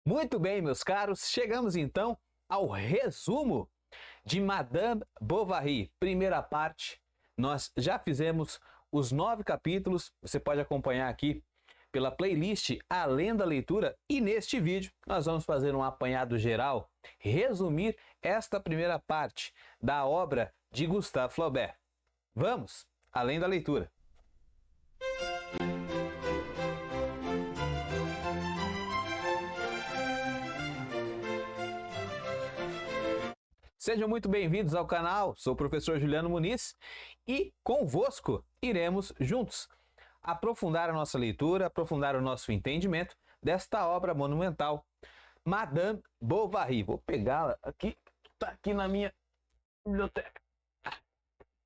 Muito bem, meus caros, chegamos então ao resumo de Madame Bovary. Primeira parte, nós já fizemos os 9 capítulos, você pode acompanhar aqui pela playlist Além da Leitura, e neste vídeo nós vamos fazer um apanhado geral, resumir esta primeira parte da obra de Gustave Flaubert. Vamos, além da leitura. Sejam muito bem-vindos ao canal, sou o professor Juliano Muniz e convosco iremos juntos aprofundar a nossa leitura, aprofundar o nosso entendimento desta obra monumental, Madame Bovary. Vou pegá-la aqui, está aqui na minha biblioteca.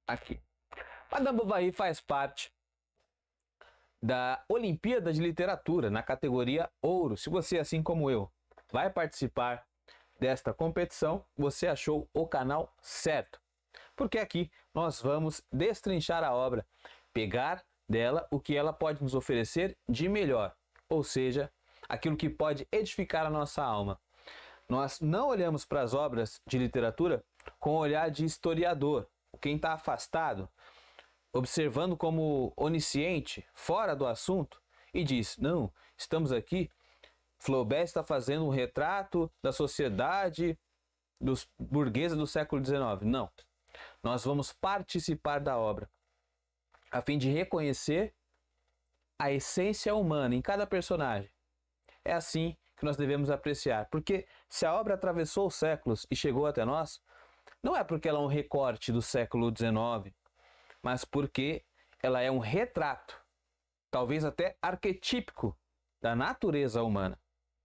Aqui. Madame Bovary faz parte da Olimpíada de Literatura na categoria Ouro. Se você, assim como eu, vai participar desta competição, você achou o canal certo, porque aqui nós vamos destrinchar a obra, pegar dela o que ela pode nos oferecer de melhor, ou seja, aquilo que pode edificar a nossa alma. Nós não olhamos para as obras de literatura com o olhar de historiador, quem está afastado, observando como onisciente, fora do assunto, e diz, não, estamos aqui, Flaubert está fazendo um retrato da sociedade dos burguesa do século XIX. Não. Nós vamos participar da obra, a fim de reconhecer a essência humana em cada personagem. É assim que nós devemos apreciar, porque se a obra atravessou os séculos e chegou até nós, não é porque ela é um recorte do século XIX, mas porque ela é um retrato, talvez até arquetípico, da natureza humana.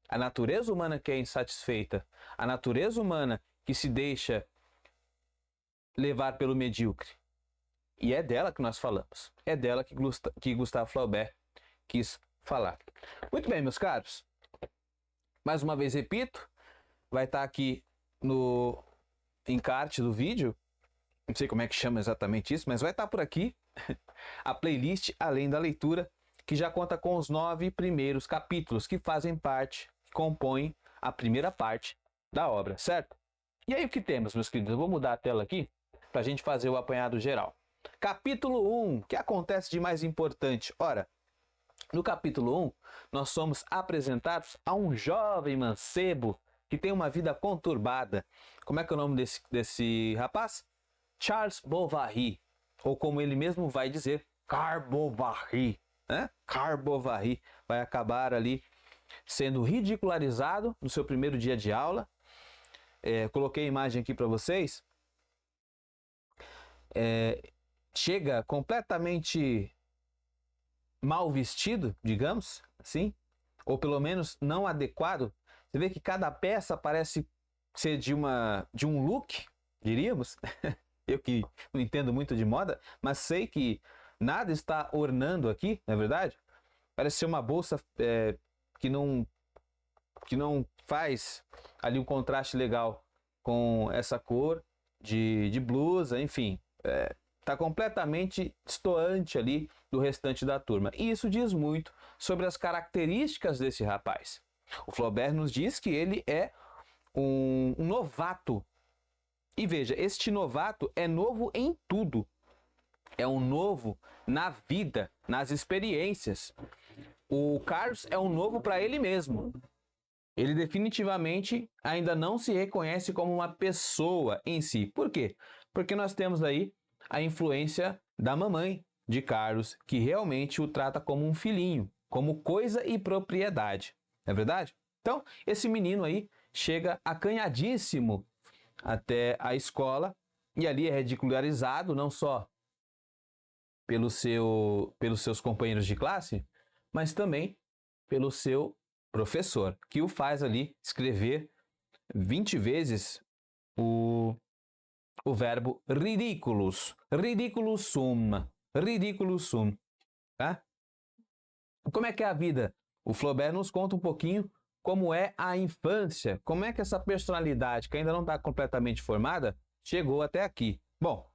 A natureza humana que é insatisfeita, a natureza humana que se deixa levar pelo medíocre. E é dela que nós falamos. É dela que Gustave Flaubert quis falar. Muito bem, meus caros. Mais uma vez repito, vai estar aqui no encarte do vídeo, não sei como é que chama exatamente isso, mas vai estar por aqui a playlist Além da Leitura, que já conta com os 9 primeiros capítulos que fazem parte, compõem a primeira parte da obra, certo? E aí o que temos, meus queridos? Eu vou mudar a tela aqui para a gente fazer o apanhado geral. Capítulo 1, o que acontece de mais importante? Ora, no capítulo 1, nós somos apresentados a um jovem mancebo que tem uma vida conturbada. Como é que é o nome desse rapaz? Charles Bovary, ou como ele mesmo vai dizer, Carl Bovary, né? Carl Bovary vai acabar ali sendo ridicularizado no seu primeiro dia de aula. Coloquei a imagem aqui para vocês. Chega completamente mal vestido, digamos assim, ou pelo menos não adequado. Você vê que cada peça parece ser de um look, diríamos. Eu que não entendo muito de moda, mas sei que nada está ornando aqui, não é verdade? Parece ser uma bolsa que não faz ali um contraste legal com essa cor de blusa, enfim. Está completamente destoante ali do restante da turma. E isso diz muito sobre as características desse rapaz. O Flaubert nos diz que ele é um novato. E veja, este novato é novo em tudo. É um novo na vida, nas experiências. O Carlos é um novo para ele mesmo. Ele definitivamente ainda não se reconhece como uma pessoa em si. Por quê? Porque nós temos aí a influência da mamãe de Carlos, que realmente o trata como um filhinho, como coisa e propriedade. Não é verdade? Então, esse menino aí chega acanhadíssimo até a escola e ali é ridicularizado não só pelos seus companheiros de classe, mas também pelo seu professor, que o faz ali escrever 20 vezes o verbo ridiculus, ridiculus sum, tá? Como é que é a vida? O Flaubert nos conta um pouquinho como é a infância, como é que essa personalidade, que ainda não está completamente formada, chegou até aqui. Bom,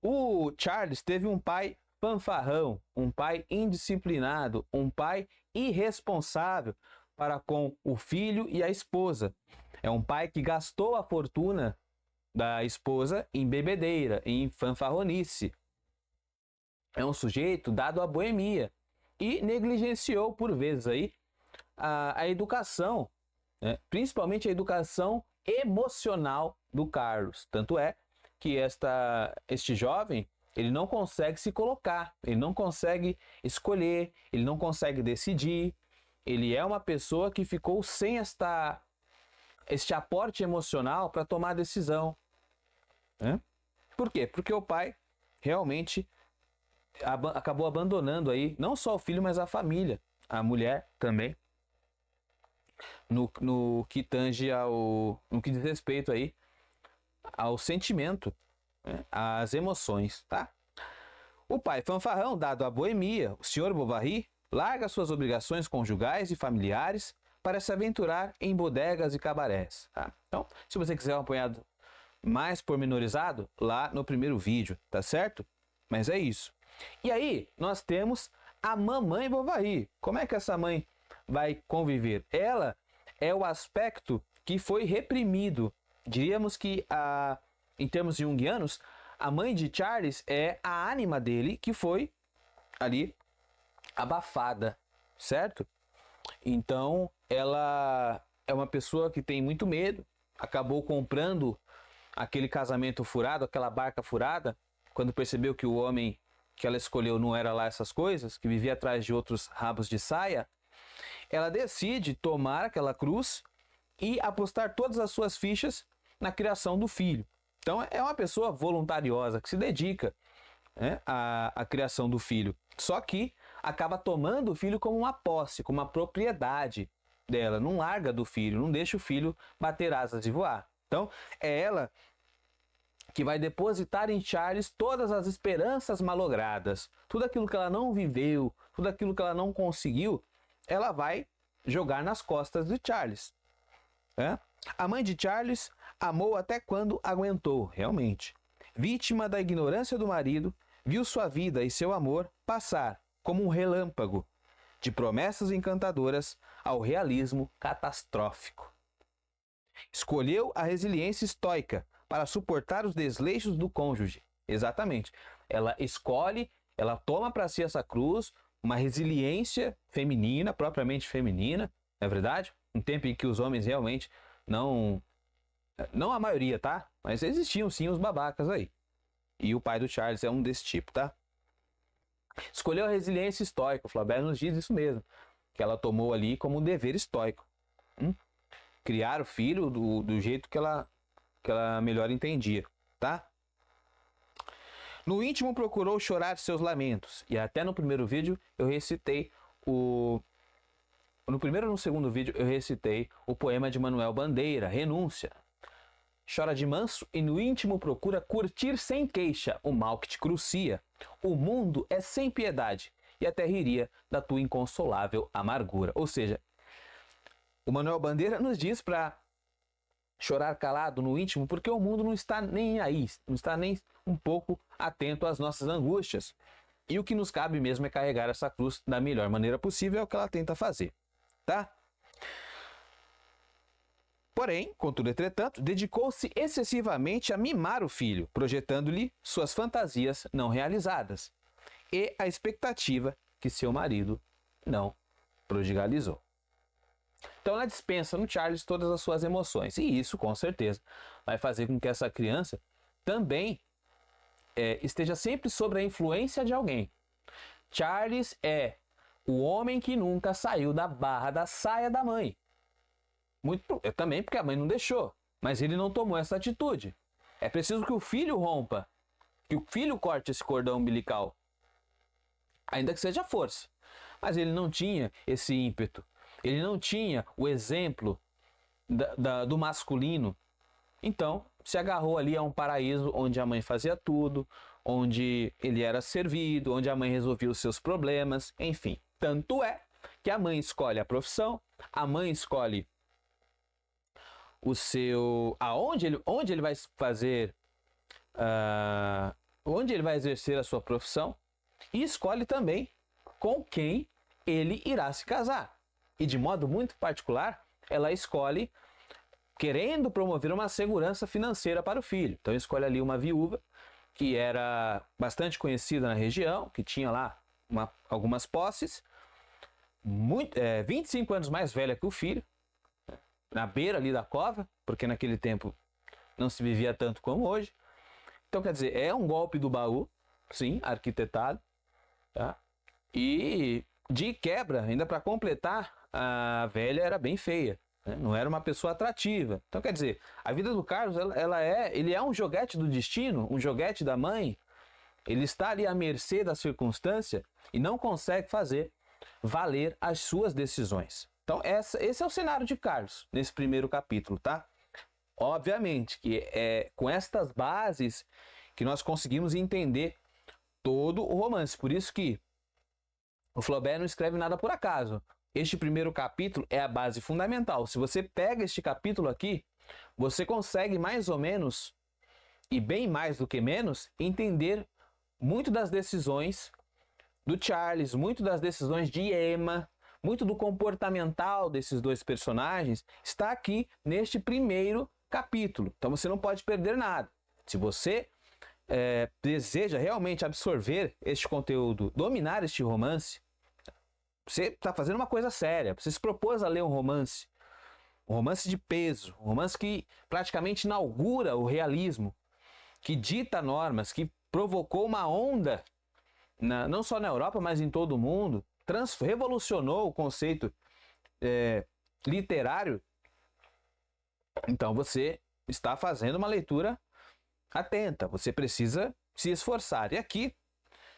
o Charles teve um pai fanfarrão, um pai indisciplinado, um pai irresponsável, para com o filho e a esposa. É um pai que gastou a fortuna da esposa em bebedeira, em fanfarronice. É um sujeito dado à boemia e negligenciou por vezes aí a educação, né? Principalmente a educação emocional do Carlos. Tanto é que este jovem, ele não consegue se colocar, ele não consegue escolher, ele não consegue decidir. Ele é uma pessoa que ficou sem este aporte emocional para tomar decisão, né? Por quê? Porque o pai realmente acabou abandonando aí não só o filho, mas a família, a mulher também, no que tange no que diz respeito aí ao sentimento, né? Às emoções, tá? O pai fanfarrão, dado à boemia, o Sr. Bovary, larga suas obrigações conjugais e familiares para se aventurar em bodegas e cabarés, tá? Então, se você quiser um apanhado mais pormenorizado, lá no primeiro vídeo, tá certo? Mas é isso. E aí, nós temos a mamãe Bovary. Como é que essa mãe vai conviver? Ela é o aspecto que foi reprimido. Diríamos que, em termos junguianos, a mãe de Charles é a ânima dele que foi ali abafada, certo? Então, ela é uma pessoa que tem muito medo, acabou comprando aquele casamento furado, aquela barca furada, quando percebeu que o homem que ela escolheu não era lá essas coisas, que vivia atrás de outros rabos de saia. Ela decide tomar aquela cruz e apostar todas as suas fichas na criação do filho. Então é uma pessoa voluntariosa, que se dedica, né, à criação do filho. Só que acaba tomando o filho como uma posse, como uma propriedade dela. Não larga do filho, não deixa o filho bater asas e voar. Então é ela que vai depositar em Charles todas as esperanças malogradas. Tudo aquilo que ela não viveu, tudo aquilo que ela não conseguiu, ela vai jogar nas costas de Charles. A mãe de Charles amou até quando aguentou, realmente. Vítima da ignorância do marido, viu sua vida e seu amor passar como um relâmpago, de promessas encantadoras ao realismo catastrófico. Escolheu a resiliência estoica para suportar os desleixos do cônjuge. Exatamente. Ela escolhe, ela toma para si essa cruz, uma resiliência feminina, propriamente feminina, não é verdade? Um tempo em que os homens realmente não a maioria, tá? Mas existiam sim os babacas aí. E o pai do Charles é um desse tipo, tá? Escolheu a resiliência estoica. O Flaubert nos diz isso mesmo, que ela tomou ali como um dever estoico. Criar o filho do jeito que ela melhor entendia, tá? No íntimo procurou chorar seus lamentos. E até no primeiro vídeo eu recitei no primeiro ou no segundo vídeo eu recitei o poema de Manuel Bandeira, Renúncia. Chora de manso e no íntimo procura curtir sem queixa o mal que te crucia. O mundo é sem piedade e até riria da tua inconsolável amargura. Ou seja, o Manuel Bandeira nos diz para chorar calado no íntimo, porque o mundo não está nem aí, não está nem um pouco atento às nossas angústias. E o que nos cabe mesmo é carregar essa cruz da melhor maneira possível, é o que ela tenta fazer, tá? Porém, contudo, entretanto, dedicou-se excessivamente a mimar o filho, projetando-lhe suas fantasias não realizadas e a expectativa que seu marido não prodigalizou. Então ela dispensa no Charles todas as suas emoções. E isso, com certeza, vai fazer com que essa criança também esteja sempre sob a influência de alguém. Charles é o homem que nunca saiu da barra da saia da mãe. Também porque a mãe não deixou, mas ele não tomou essa atitude. É preciso que o filho rompa, que o filho corte esse cordão umbilical, ainda que seja força. Mas ele não tinha esse ímpeto. Ele não tinha o exemplo do masculino. Então, se agarrou ali a um paraíso onde a mãe fazia tudo, onde ele era servido, onde a mãe resolvia os seus problemas, enfim. Tanto é que a mãe escolhe a profissão, a mãe escolhe onde ele vai fazer, onde ele vai exercer a sua profissão, e escolhe também com quem ele irá se casar. e de modo muito particular, ela escolhe querendo promover uma segurança financeira para o filho. Então escolhe ali uma viúva que era bastante conhecida na região, que tinha lá algumas posses, 25 anos mais velha que o filho, na beira ali da cova, porque naquele tempo não se vivia tanto como hoje. Então, quer dizer, é um golpe do baú, sim, arquitetado, tá? E de quebra, ainda para completar, a velha era bem feia, né? Não era uma pessoa atrativa. Então, quer dizer, a vida do Carlos, ele é um joguete do destino, um joguete da mãe. Ele está ali à mercê da circunstância e não consegue fazer valer as suas decisões. Então, esse é o cenário de Carlos, nesse primeiro capítulo, tá? Obviamente que é com estas bases que nós conseguimos entender todo o romance. Por isso que o Flaubert não escreve nada por acaso. Este primeiro capítulo é a base fundamental. Se você pega este capítulo aqui, você consegue mais ou menos, e bem mais do que menos, entender muito das decisões do Charles, muito das decisões de Emma, muito do comportamental desses dois personagens, está aqui neste primeiro capítulo. Então você não pode perder nada. Se você deseja realmente absorver este conteúdo, dominar este romance, você está fazendo uma coisa séria. Você se propôs a ler um romance de peso, um romance que praticamente inaugura o realismo, que dita normas, que provocou uma onda, não só na Europa, mas em todo o mundo, revolucionou o conceito literário. Então você está fazendo uma leitura atenta, você precisa se esforçar. E aqui,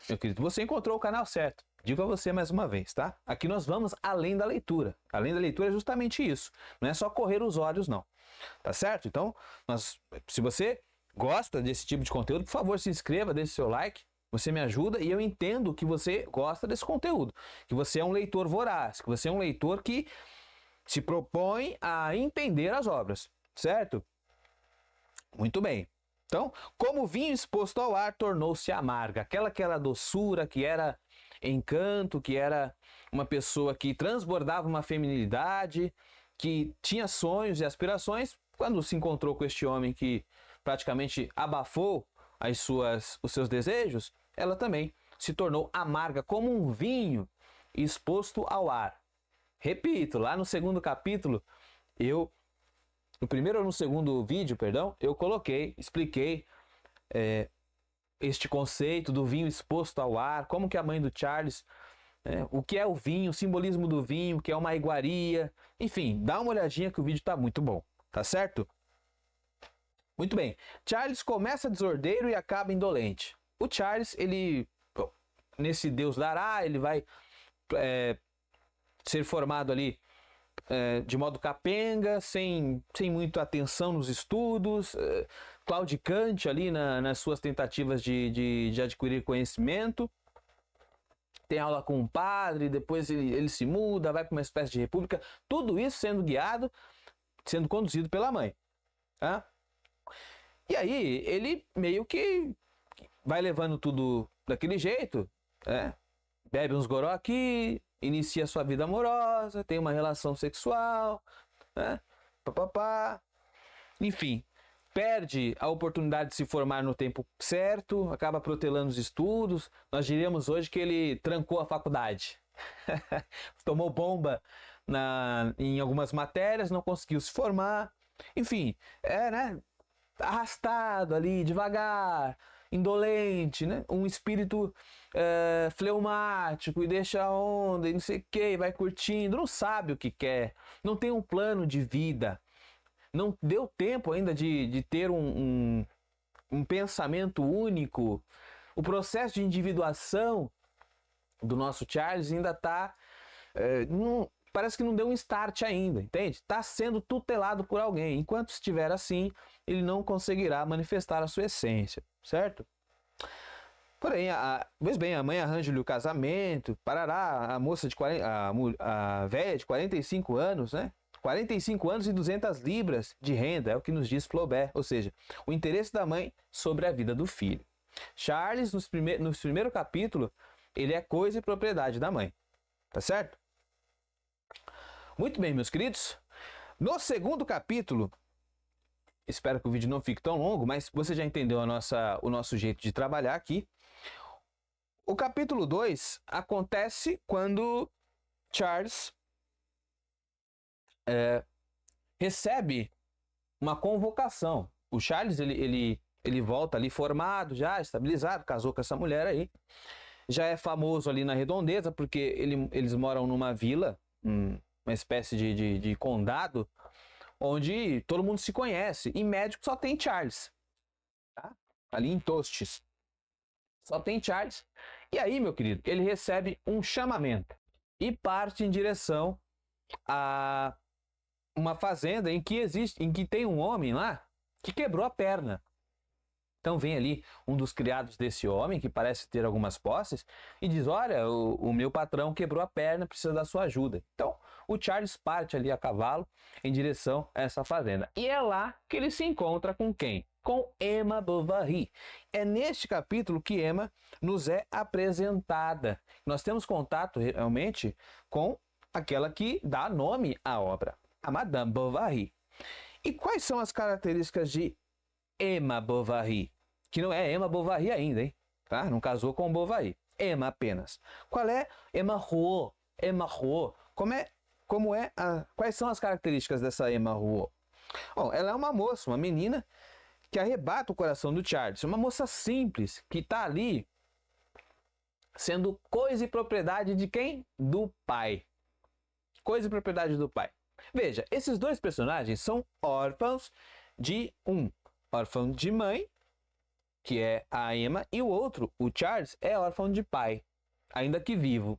meu querido, você encontrou o canal certo. Digo a você mais uma vez, tá? Aqui nós vamos além da leitura. Além da leitura é justamente isso. Não é só correr os olhos, não. Tá certo? Então, se você gosta desse tipo de conteúdo, por favor, se inscreva, deixe seu like. Você me ajuda e eu entendo que você gosta desse conteúdo. Que você é um leitor voraz, que você é um leitor que se propõe a entender as obras. Certo? Muito bem. Então, como o vinho exposto ao ar tornou-se amarga, aquela que era doçura, que era encanto, que era uma pessoa que transbordava uma feminilidade, que tinha sonhos e aspirações, quando se encontrou com este homem que praticamente abafou os seus desejos, ela também se tornou amarga, como um vinho exposto ao ar. Repito, lá no segundo capítulo, no primeiro ou no segundo vídeo, perdão, eu expliquei este conceito do vinho exposto ao ar, como que a mãe do Charles, o que é o vinho, o simbolismo do vinho, o que é uma iguaria, enfim, dá uma olhadinha que o vídeo está muito bom, tá certo? Muito bem, Charles começa desordeiro e acaba indolente. O Charles, nesse Deus dará, ele vai ser formado ali de modo capenga, sem muita atenção nos estudos, claudicante ali nas suas tentativas de adquirir conhecimento. Tem aula com um padre, depois ele se muda, vai para uma espécie de república, tudo isso sendo conduzido pela mãe. Tá? E aí ele meio que vai levando tudo daquele jeito, bebe uns goró aqui, inicia sua vida amorosa, tem uma relação sexual, enfim, perde a oportunidade de se formar no tempo certo, acaba protelando os estudos. Nós diríamos hoje que ele trancou a faculdade, tomou bomba em algumas matérias, não conseguiu se formar, enfim, arrastado ali, devagar, indolente, né? Um espírito fleumático e deixa a onda e não sei o que, vai curtindo, não sabe o que quer, não tem um plano de vida, não deu tempo ainda de ter um pensamento único. O processo de individuação do nosso Charles ainda está, parece que não deu um start ainda, entende? Está sendo tutelado por alguém. Enquanto estiver assim, ele não conseguirá manifestar a sua essência, certo? Porém, pois bem, a mãe arranja-lhe o casamento, parará, a velha de 45 anos, né? 45 anos e 200 libras de renda, é o que nos diz Flaubert, ou seja, o interesse da mãe sobre a vida do filho. Charles, no primeiro capítulo, ele é coisa e propriedade da mãe, tá certo? Muito bem, meus queridos. No segundo capítulo, espero que o vídeo não fique tão longo, mas você já entendeu o nosso jeito de trabalhar aqui. O capítulo 2 acontece quando Charles recebe uma convocação. O Charles, ele volta ali formado, já estabilizado, casou com essa mulher aí. Já é famoso ali na redondeza, porque eles moram numa vila, uma espécie de condado, onde todo mundo se conhece. E médico só tem Charles, tá? Ali em Tostes. Só tem Charles. E aí, meu querido, ele recebe um chamamento e parte em direção a uma fazenda em que tem um homem lá que quebrou a perna. Então vem ali um dos criados desse homem, que parece ter algumas posses, e diz: olha, o meu patrão quebrou a perna, precisa da sua ajuda. Então o Charles parte ali a cavalo em direção a essa fazenda. E é lá que ele se encontra com quem? Com Emma Bovary. É neste capítulo que Emma nos é apresentada. Nós temos contato realmente com aquela que dá nome à obra, a Madame Bovary. E quais são as características de Emma Bovary? Que não é Emma Bovary ainda, hein? Tá? Não casou com Bovary. Emma apenas. Qual é Emma Rouault? Emma Rouault. Quais são as características dessa Emma Rouault? Bom, ela é uma moça, uma menina que arrebata o coração do Charles. Uma moça simples, que está ali sendo coisa e propriedade de quem? Do pai. Coisa e propriedade do pai. Veja, esses dois personagens são órfãos de órfão de mãe, que é a Emma, e o outro, o Charles, é órfão de pai, ainda que vivo.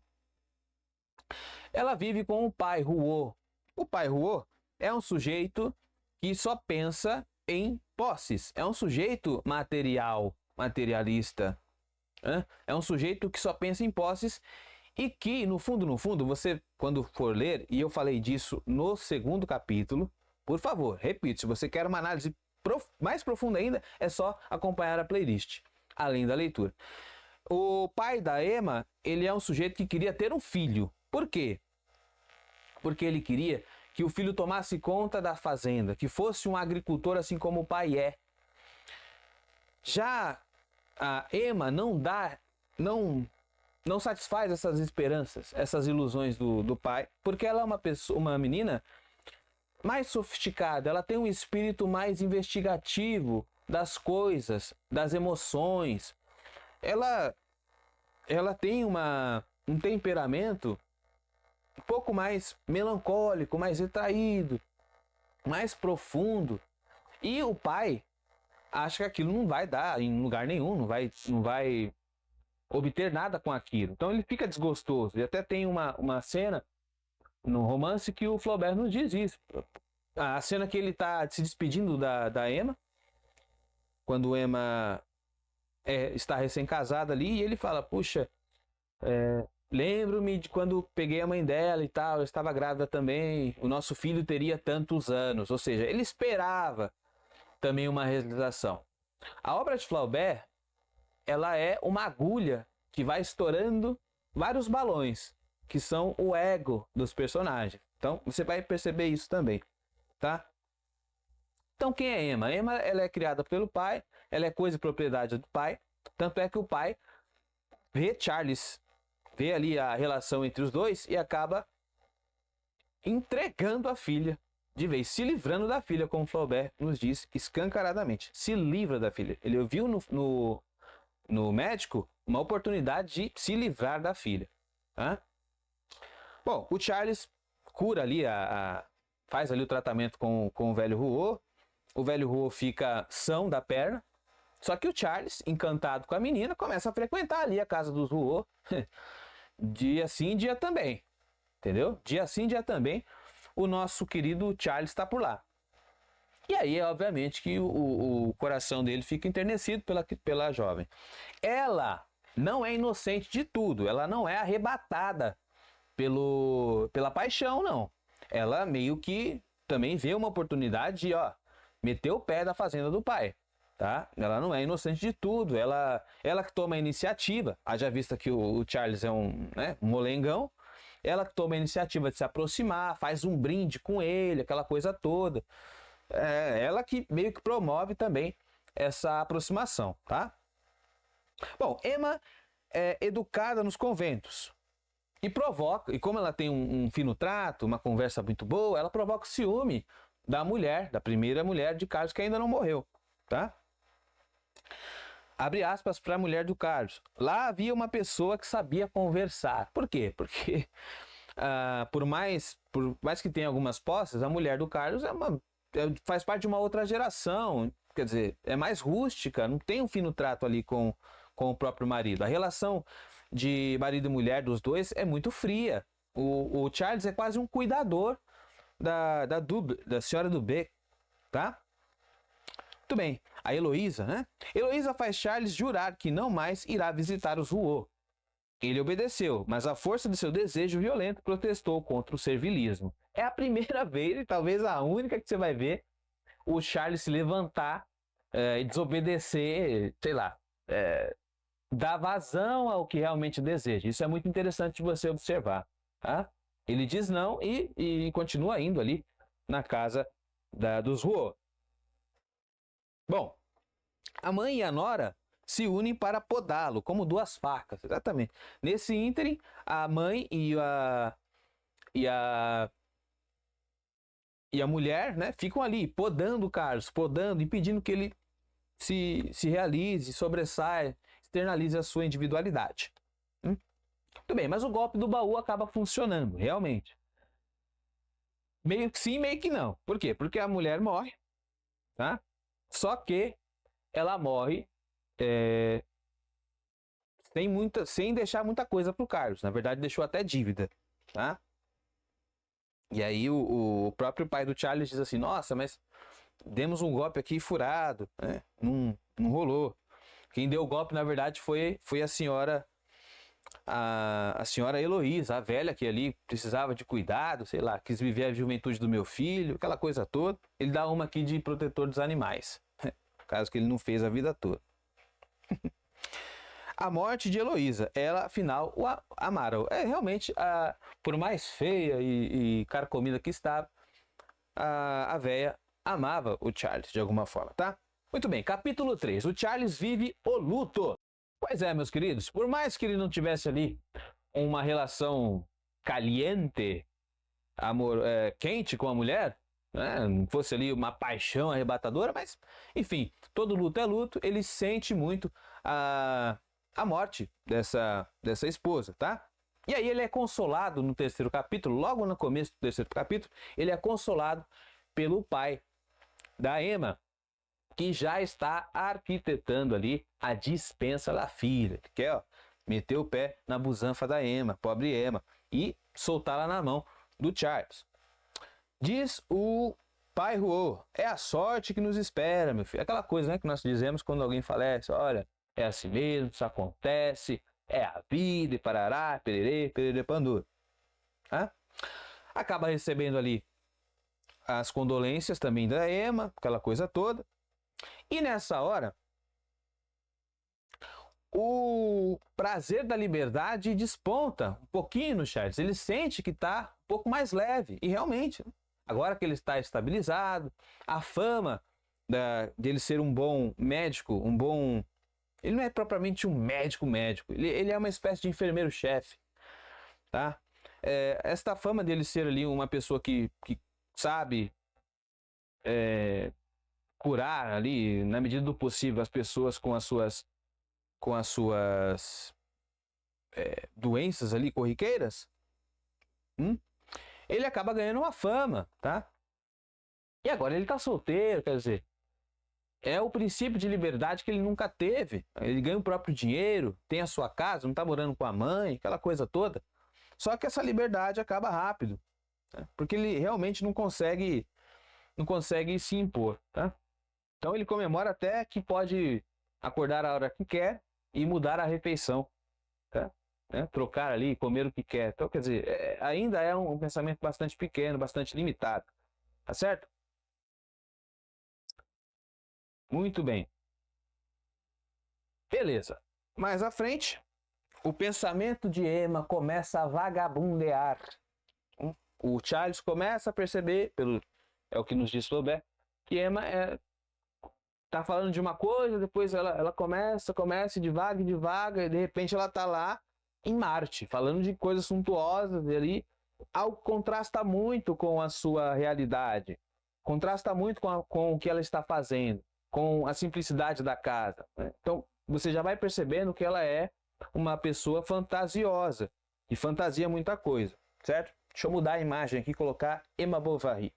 Ela vive com o pai Rouault. O pai Rouault é um sujeito que só pensa em posses. É um sujeito materialista. É um sujeito que só pensa em posses e que, no fundo, você, quando for ler, e eu falei disso no segundo capítulo, por favor, repito, se você quer uma análise mais profunda ainda, é só acompanhar a playlist, além da leitura. O pai da Emma, ele é um sujeito que queria ter um filho. Por quê? Porque ele queria que o filho tomasse conta da fazenda, que fosse um agricultor assim como o pai é. Já a Emma não satisfaz essas esperanças, essas ilusões do pai, porque ela é uma menina mais sofisticada, ela tem um espírito mais investigativo das coisas, das emoções. Ela tem um temperamento um pouco mais melancólico, mais retraído, mais profundo. E o pai acha que aquilo não vai dar em lugar nenhum, não vai obter nada com aquilo. Então ele fica desgostoso. E até tem uma cena no romance que o Flaubert nos diz isso. A cena que ele está se despedindo da Emma, quando Emma está recém-casada ali, e ele fala: puxa, lembro-me de quando peguei a mãe dela e tal, eu estava grávida também, o nosso filho teria tantos anos. Ou seja, ele esperava também uma realização. A obra de Flaubert, ela é uma agulha que vai estourando vários balões, que são o ego dos personagens. Então, você vai perceber isso também, tá? Então, quem é Emma? Emma, ela é criada pelo pai, ela é coisa e propriedade do pai, tanto é que o pai vê Charles, vê ali a relação entre os dois e acaba entregando a filha de vez, se livrando da filha, como Flaubert nos diz escancaradamente. Se livra da filha. Ele viu no médico uma oportunidade de se livrar da filha. Bom, o Charles cura ali, faz ali o tratamento com o velho Rouault. O velho Rouault fica são da perna. Só que o Charles, encantado com a menina, começa a frequentar ali a casa dos Rouault. Dia sim, dia também. Entendeu? Dia sim, dia também. O nosso querido Charles está por lá. E aí, obviamente, que o coração dele fica enternecido pela jovem. Ela não é inocente de tudo. Ela não é arrebatada pela paixão, não. Ela meio que também vê uma oportunidade de, meter o pé da fazenda do pai. Tá? Ela não é inocente de tudo. Ela que toma a iniciativa. Haja vista que o Charles é um molengão. ela toma a iniciativa de se aproximar, faz um brinde com ele, aquela coisa toda. Ela que meio que promove também essa aproximação, tá? Bom, Emma é educada nos conventos e provoca, e como ela tem um fino trato, uma conversa muito boa, ela provoca o ciúme da mulher, da primeira mulher de Carlos, que ainda não morreu, tá? Abre aspas para a mulher do Carlos. Lá havia uma pessoa que sabia conversar. Por quê? Porque por mais que tenha algumas posses, a mulher do Carlos faz parte de uma outra geração. Quer dizer, é mais rústica, não tem um fino trato ali com o próprio marido. A relação de marido e mulher dos dois é muito fria. O Charles é quase um cuidador da senhora Dubé, tá? Muito bem. A Heloísa, né? Heloísa faz Charles jurar que não mais irá visitar os Rouault. Ele obedeceu, mas a força de seu desejo violento protestou contra o servilismo. É a primeira vez, e talvez a única, que você vai ver o Charles se levantar e desobedecer, sei lá, dar vazão ao que realmente deseja. Isso é muito interessante de você observar. Tá? Ele diz não e continua indo ali na casa dos Rouault. Bom, a mãe e a nora se unem para podá-lo, como duas facas, exatamente. Nesse ínterim, a mãe e a mulher, né, ficam ali podando o Carlos, podando, impedindo que ele se realize, sobressaia, externalize a sua individualidade. Muito bem, mas o golpe do baú acaba funcionando, realmente. Meio que sim, meio que não. Por quê? Porque a mulher morre, tá? Só que ela morre sem deixar muita coisa para o Carlos. Na verdade, deixou até dívida, tá? E aí o próprio pai do Charles diz assim, nossa, mas demos um golpe aqui furado, né? Não rolou. Quem deu o golpe, na verdade, foi a senhora Heloísa, a velha que ali precisava de cuidado, sei lá, quis viver a juventude do meu filho, aquela coisa toda. Ele dá uma aqui de protetor dos animais, caso que ele não fez a vida toda. A morte de Heloísa, ela afinal o amara. Realmente, por mais feia e carcomida que estava, a véia amava o Charles de alguma forma, tá? Muito bem, capítulo 3. O Charles vive o luto. Pois é, meus queridos, por mais que ele não tivesse ali uma relação caliente, quente com a mulher, né? Não fosse ali uma paixão arrebatadora, mas enfim, todo luto é luto, ele sente muito a morte dessa esposa, tá? E aí ele é consolado no terceiro capítulo, logo no começo do terceiro capítulo, ele é consolado pelo pai da Emma, que já está arquitetando ali a dispensa da filha. Ele quer, meter o pé na busanfa da Emma, pobre Emma, e soltá-la na mão do Charles. Diz o pai Rouault, é a sorte que nos espera, meu filho. Aquela coisa, né, que nós dizemos quando alguém falece, olha, é assim mesmo, isso acontece, é a vida, e parará, pererê, pererê, pandura. Acaba recebendo ali as condolências também da Emma, aquela coisa toda. E nessa hora, o prazer da liberdade desponta um pouquinho no Charles. Ele sente que está um pouco mais leve. E realmente, agora que ele está estabilizado, a fama dele ser um bom médico, ele não é propriamente um médico, ele é uma espécie de enfermeiro-chefe, tá? Esta fama dele ser ali uma pessoa que sabe curar ali, na medida do possível, as pessoas com as suas doenças ali corriqueiras, ele acaba ganhando uma fama, tá? E agora ele tá solteiro, quer dizer, é o princípio de liberdade que ele nunca teve. Ele ganha o próprio dinheiro, tem a sua casa, não tá morando com a mãe, aquela coisa toda. Só que essa liberdade acaba rápido, né? Porque ele realmente não consegue se impor, tá? Então ele comemora até que pode acordar a hora que quer e mudar a refeição, tá? Trocar ali, comer o que quer. Então, quer dizer, ainda é um pensamento bastante pequeno, bastante limitado, tá certo? Muito bem. Beleza. Mais à frente, o pensamento de Emma começa a vagabundear. O Charles começa a perceber, é o que nos diz Flaubert, que Emma tá falando de uma coisa, depois ela começa devagar, e de repente ela tá lá em Marte, falando de coisas suntuosas, e ali algo contrasta muito com a sua realidade, contrasta muito com o que ela está fazendo, com a simplicidade da casa, né? Então, você já vai percebendo que ela é uma pessoa fantasiosa, e fantasia muita coisa, certo? Deixa eu mudar a imagem aqui e colocar Emma Bovary.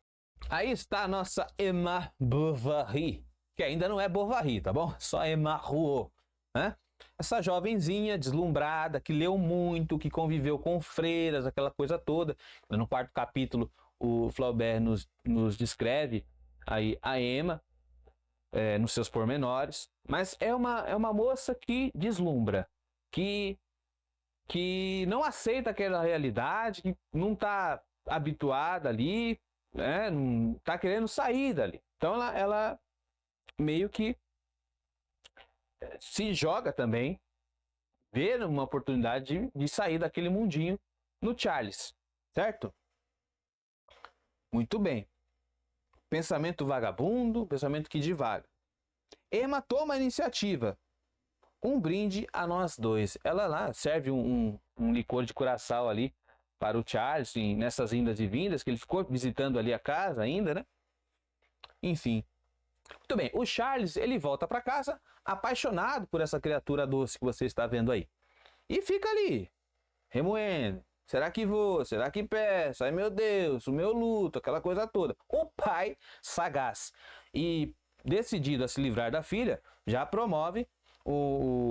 Aí está a nossa Emma Bovary, que ainda não é Bovary, tá bom? Só Emma Rouault, né? Essa jovenzinha deslumbrada, que leu muito, que conviveu com freiras, aquela coisa toda. No quarto capítulo, o Flaubert nos descreve aí a Emma, nos seus pormenores. Mas é uma moça que deslumbra, que não aceita aquela realidade, que não está habituada ali, né? Não está querendo sair dali. Então ela meio que se joga também, vê uma oportunidade de sair daquele mundinho no Charles, certo? Muito bem. Pensamento vagabundo, pensamento que divaga. Emma toma a iniciativa. Um brinde a nós dois. Ela lá serve um licor de curaçao ali para o Charles, nessas indas e vindas, que ele ficou visitando ali a casa ainda, né? Enfim. Muito bem, o Charles, ele volta para casa apaixonado por essa criatura doce que você está vendo aí. E fica ali, remoendo. Será que vou? Será que peço? Ai meu Deus, o meu luto, aquela coisa toda. O pai, sagaz e decidido a se livrar da filha, já promove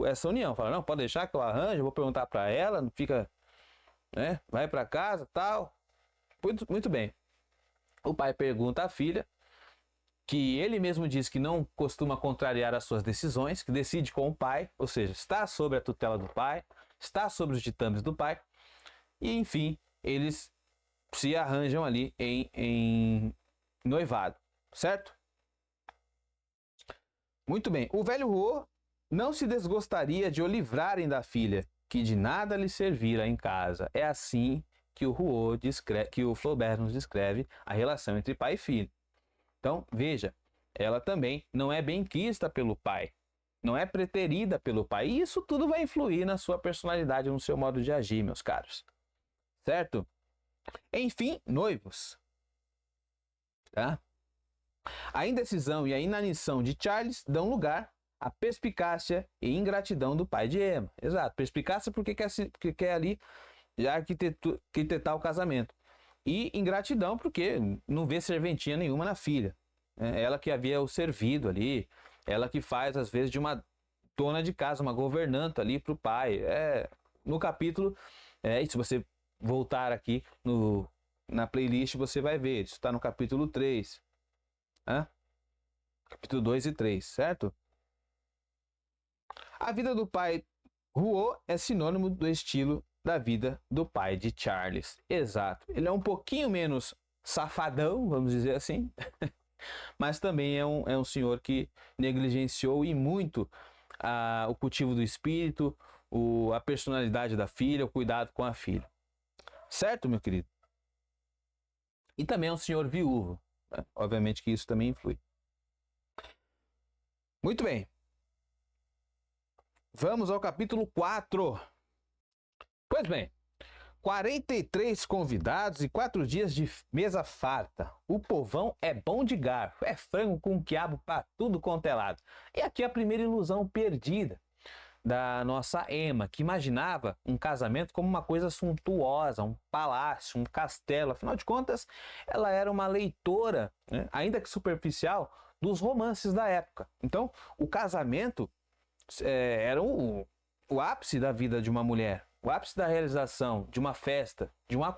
essa união. Fala, não, pode deixar que eu arranjo, eu vou perguntar para ela, não fica, né? Vai para casa, tal. Muito bem. O pai pergunta à filha, que ele mesmo diz que não costuma contrariar as suas decisões, que decide com o pai, ou seja, está sob a tutela do pai, está sobre os ditames do pai, e enfim, eles se arranjam ali em noivado, certo? Muito bem, o velho Rouault não se desgostaria de o livrarem da filha, que de nada lhe servira em casa. É assim que o Flaubert nos descreve a relação entre pai e filho. Então, veja, ela também não é benquista pelo pai, não é preterida pelo pai. E isso tudo vai influir na sua personalidade, no seu modo de agir, meus caros. Certo? Enfim, noivos. Tá? A indecisão e a inanição de Charles dão lugar à perspicácia e ingratidão do pai de Emma. Exato, perspicácia porque quer ali já arquitetar o casamento. E ingratidão porque não vê serventia nenhuma na filha. Ela que havia o servido ali, ela que faz às vezes de uma dona de casa, uma governanta ali para o pai. No capítulo, e se você voltar aqui na playlist, você vai ver. Isso está no capítulo 3. Capítulo 2 e 3, certo? A vida do pai Rouault é sinônimo do estilo da vida do pai de Charles. Exato. Ele é um pouquinho menos safadão, vamos dizer assim, mas também é um senhor que negligenciou e muito o cultivo do espírito, a personalidade da filha, o cuidado com a filha. Certo, meu querido? E também é um senhor viúvo, né? Obviamente que isso também influi. Muito bem. Vamos ao capítulo 4. Pois bem, 43 convidados e 4 dias de mesa farta. O povão é bom de garfo, é frango com quiabo para tudo quanto é lado. E aqui a primeira ilusão perdida da nossa Emma, que imaginava um casamento como uma coisa suntuosa, um palácio, um castelo. Afinal de contas, ela era uma leitora, né, ainda que superficial, dos romances da época. Então, o casamento era o ápice da vida de uma mulher, o ápice da realização de uma festa,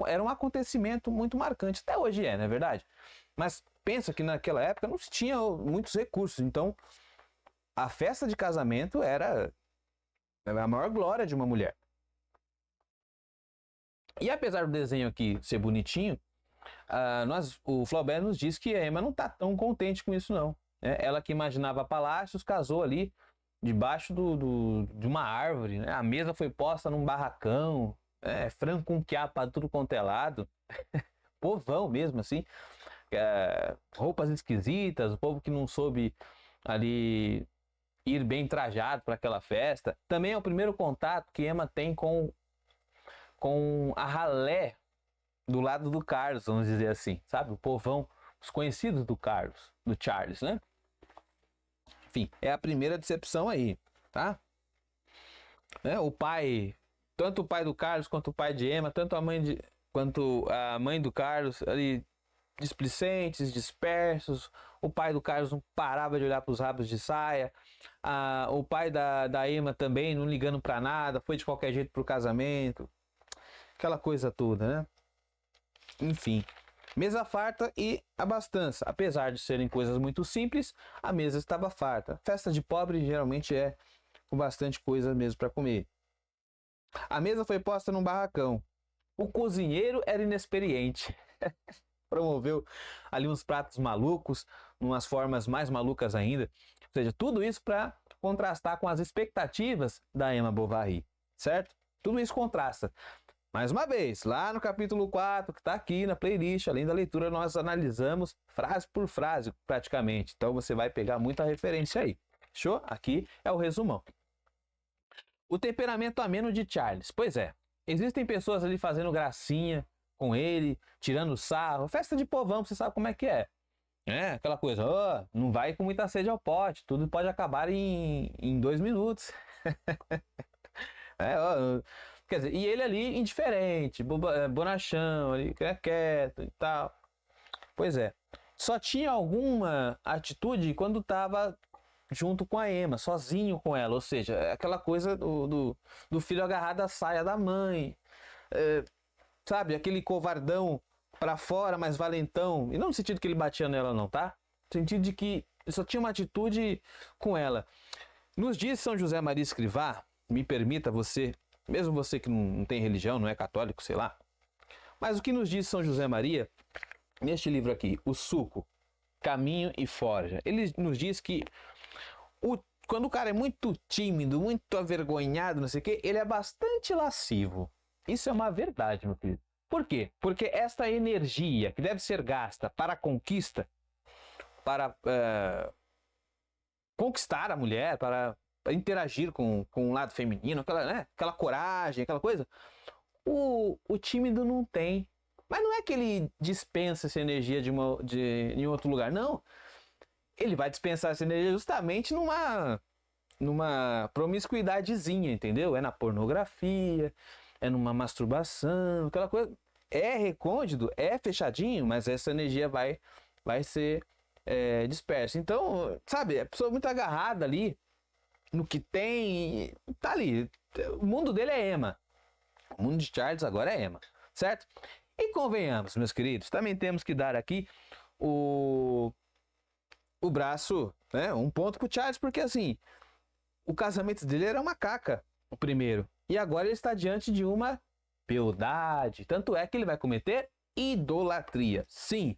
era um acontecimento muito marcante. Até hoje não é verdade? Mas pensa que naquela época não se tinha muitos recursos, então a festa de casamento era a maior glória de uma mulher. E apesar do desenho aqui ser bonitinho, o Flaubert nos diz que a Emma não está tão contente com isso não. Ela que imaginava palácios, casou ali debaixo de uma árvore, né? A mesa foi posta num barracão, frango com quiabo para tudo quanto é lado. Povão mesmo, assim. Roupas esquisitas, o povo que não soube ali ir bem trajado para aquela festa. Também é o primeiro contato que Emma tem com a ralé do lado do Carlos, vamos dizer assim, sabe? O povão, os conhecidos do Carlos, do Charles, né? Enfim, é a primeira decepção aí, tá? O pai, tanto o pai do Carlos quanto o pai de Emma, quanto a mãe do Carlos ali displicentes, dispersos. O pai do Carlos não parava de olhar para os rabos de saia. O pai da Emma também não ligando para nada, foi de qualquer jeito pro casamento. Aquela coisa toda, né? Enfim, mesa farta e abastança. Apesar de serem coisas muito simples, a mesa estava farta. Festa de pobre geralmente é com bastante coisa mesmo para comer. A mesa foi posta num barracão. O cozinheiro era inexperiente. Promoveu ali uns pratos malucos, umas formas mais malucas ainda. Ou seja, tudo isso para contrastar com as expectativas da Emma Bovary, certo? Tudo isso contrasta. Mais uma vez, lá no capítulo 4, que está aqui na playlist, além da leitura, nós analisamos frase por frase, praticamente. Então você vai pegar muita referência aí. Fechou? Aqui é o resumão. O temperamento ameno de Charles. Pois é, existem pessoas ali fazendo gracinha com ele, tirando sarro. Festa de povão, você sabe como é que é. Aquela coisa, não vai com muita sede ao pote, tudo pode acabar em 2 minutos. Quer dizer, e ele ali indiferente, bonachão, ali, quieto e tal. Pois é. Só tinha alguma atitude quando estava junto com a Emma, sozinho com ela. Ou seja, aquela coisa do filho agarrado à saia da mãe. Sabe, aquele covardão pra fora, mas valentão. E não no sentido que ele batia nela não, tá? No sentido de que só tinha uma atitude com ela. Nos dias de São José Maria Escrivá, me permita você, mesmo você que não tem religião, não é católico, sei lá. Mas o que nos diz São José Maria, neste livro aqui, O Suco, Caminho e Forja, ele nos diz que quando o cara é muito tímido, muito avergonhado, não sei o quê, ele é bastante lascivo. Isso é uma verdade, meu filho. Por quê? Porque esta energia que deve ser gasta para a conquista, para conquistar a mulher, para interagir com o lado feminino, aquela coragem, aquela coisa, o tímido não tem. Mas não é que ele dispensa essa energia em outro lugar, não. Ele vai dispensar essa energia justamente numa promiscuidadezinha, entendeu? É na pornografia, é numa masturbação, aquela coisa. É recôndito, é fechadinho, mas essa energia vai ser dispersa. Então, sabe, a pessoa muito agarrada ali no que tem, tá ali. O mundo dele é Emma. O mundo de Charles agora é Emma, certo? E convenhamos, meus queridos, também temos que dar aqui o braço, né, um ponto pro Charles, porque assim, o casamento dele era uma caca, o primeiro. E agora ele está diante de uma beldade. Tanto é que ele vai cometer idolatria. Sim.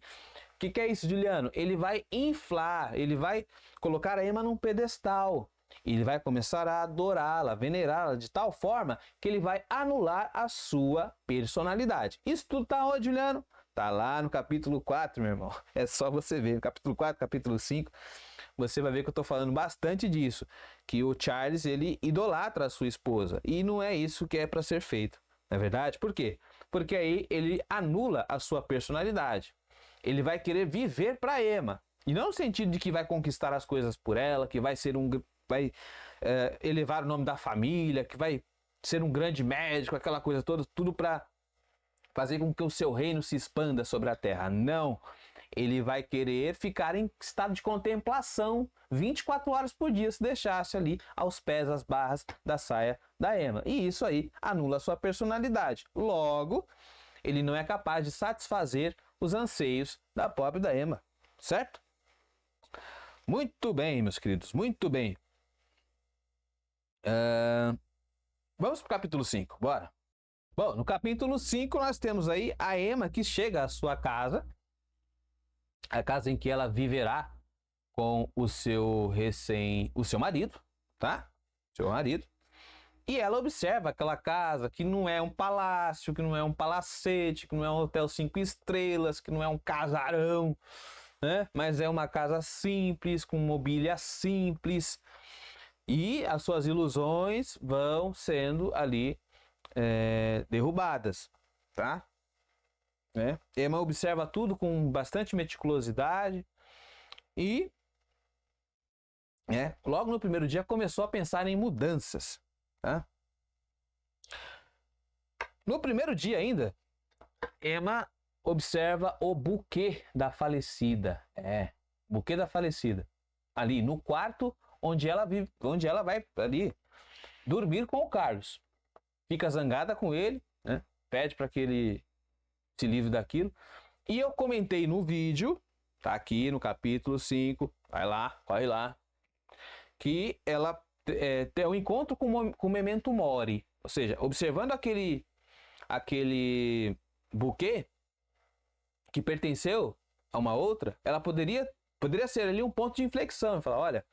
O que é isso, Juliano? Ele vai inflar, ele vai colocar a Emma num pedestal. Ele vai começar a adorá-la, venerá-la de tal forma que ele vai anular a sua personalidade. Isso tudo está onde, Juliano? Tá lá no capítulo 4, meu irmão. É só você ver. No capítulo 4, capítulo 5, você vai ver que eu estou falando bastante disso. Que o Charles, ele idolatra a sua esposa. E não é isso que é para ser feito. Não é verdade? Por quê? Porque aí ele anula a sua personalidade. Ele vai querer viver para Emma. E não no sentido de que vai conquistar as coisas por ela, que vai ser vai elevar o nome da família, que vai ser um grande médico, aquela coisa toda, tudo para fazer com que o seu reino se expanda sobre a terra. Não. Ele vai querer ficar em estado de contemplação 24 horas por dia, se deixasse ali aos pés, as barras da saia da Emma. E isso aí anula a sua personalidade. Logo, ele não é capaz de satisfazer os anseios da pobre da Emma. Certo? Muito bem, meus queridos, muito bem. Vamos para o capítulo 5, bora. Bom, no capítulo 5 nós temos aí a Emma que chega à sua casa, a casa em que ela viverá com o seu marido, tá? Seu marido. E ela observa aquela casa que não é um palácio, que não é um palacete, que não é um hotel 5 estrelas, que não é um casarão, né? Mas é uma casa simples, com mobília simples. E as suas ilusões vão sendo ali derrubadas, tá? Emma observa tudo com bastante meticulosidade e logo no primeiro dia começou a pensar em mudanças, tá? No primeiro dia ainda, Emma observa o buquê da falecida, buquê da falecida, ali no quarto onde ela vive, onde ela vai ali dormir com o Carlos. Fica zangada com ele, né? Pede para que ele se livre daquilo. E eu comentei no vídeo, tá aqui no capítulo 5, vai lá, corre lá, que ela tem um encontro com Memento Mori, ou seja, observando aquele buquê que pertenceu a uma outra, ela poderia ser ali um ponto de inflexão e falar, olha,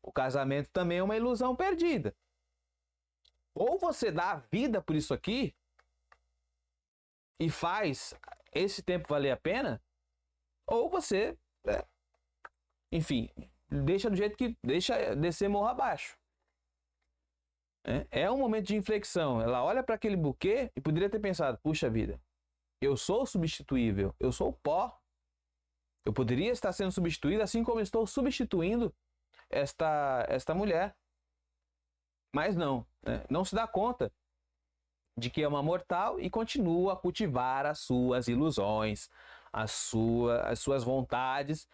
o casamento também é uma ilusão perdida. Ou você dá a vida por isso aqui e faz esse tempo valer a pena, ou você, enfim, deixa do jeito que deixa descer morro abaixo. É um momento de inflexão. Ela olha para aquele buquê e poderia ter pensado, puxa vida, eu sou substituível, eu sou pó. Eu poderia estar sendo substituído assim como estou substituindo esta mulher. Mas não, não se dá conta de que é uma mortal e continua a cultivar as suas ilusões, as suas vontades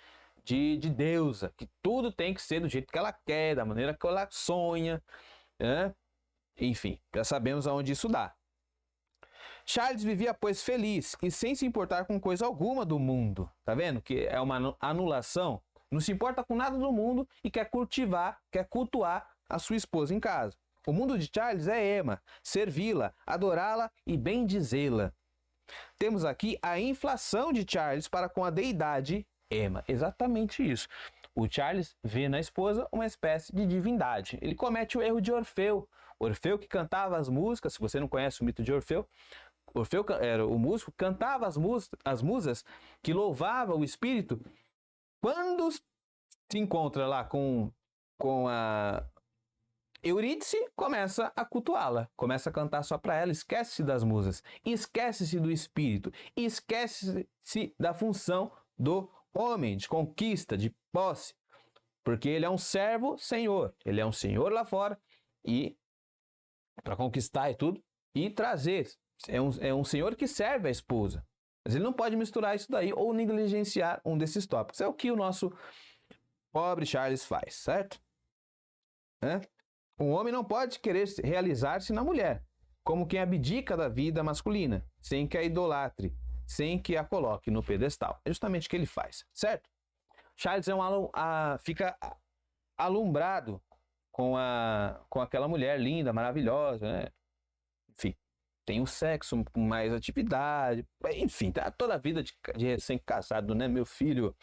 de deusa, que tudo tem que ser do jeito que ela quer, da maneira que ela sonha, né? Enfim, já sabemos aonde isso dá. Charles vivia, pois, feliz e sem se importar com coisa alguma do mundo. Tá vendo? Que é uma anulação. Não se importa com nada do mundo e quer cultuar a sua esposa em casa. O mundo de Charles é Emma, servi-la, adorá-la e bendizê-la. Temos aqui a inflação de Charles para com a deidade Emma. Exatamente isso. O Charles vê na esposa uma espécie de divindade. Ele comete o erro de Orfeu. Orfeu que cantava as músicas, se você não conhece o mito de Orfeu, Orfeu era o músico, cantava as musas que louvava o espírito. Quando se encontra lá com a Eurídice, começa a cultuá-la, começa a cantar só para ela, esquece-se das musas, esquece-se do espírito, esquece-se da função do homem, de conquista, de posse, porque ele é um servo senhor, ele é um senhor lá fora, e para conquistar e tudo, e trazer, é um senhor que serve a esposa, mas ele não pode misturar isso daí ou negligenciar um desses tópicos, é o que o nosso pobre Charles faz, certo? Um homem não pode querer realizar-se na mulher, como quem abdica da vida masculina, sem que a idolatre, sem que a coloque no pedestal. É justamente o que ele faz, certo? Charles fica alumbrado com aquela mulher linda, maravilhosa, né? Enfim, tem o sexo com mais atividade, enfim, tá toda a vida de recém-casado, né, meu filho?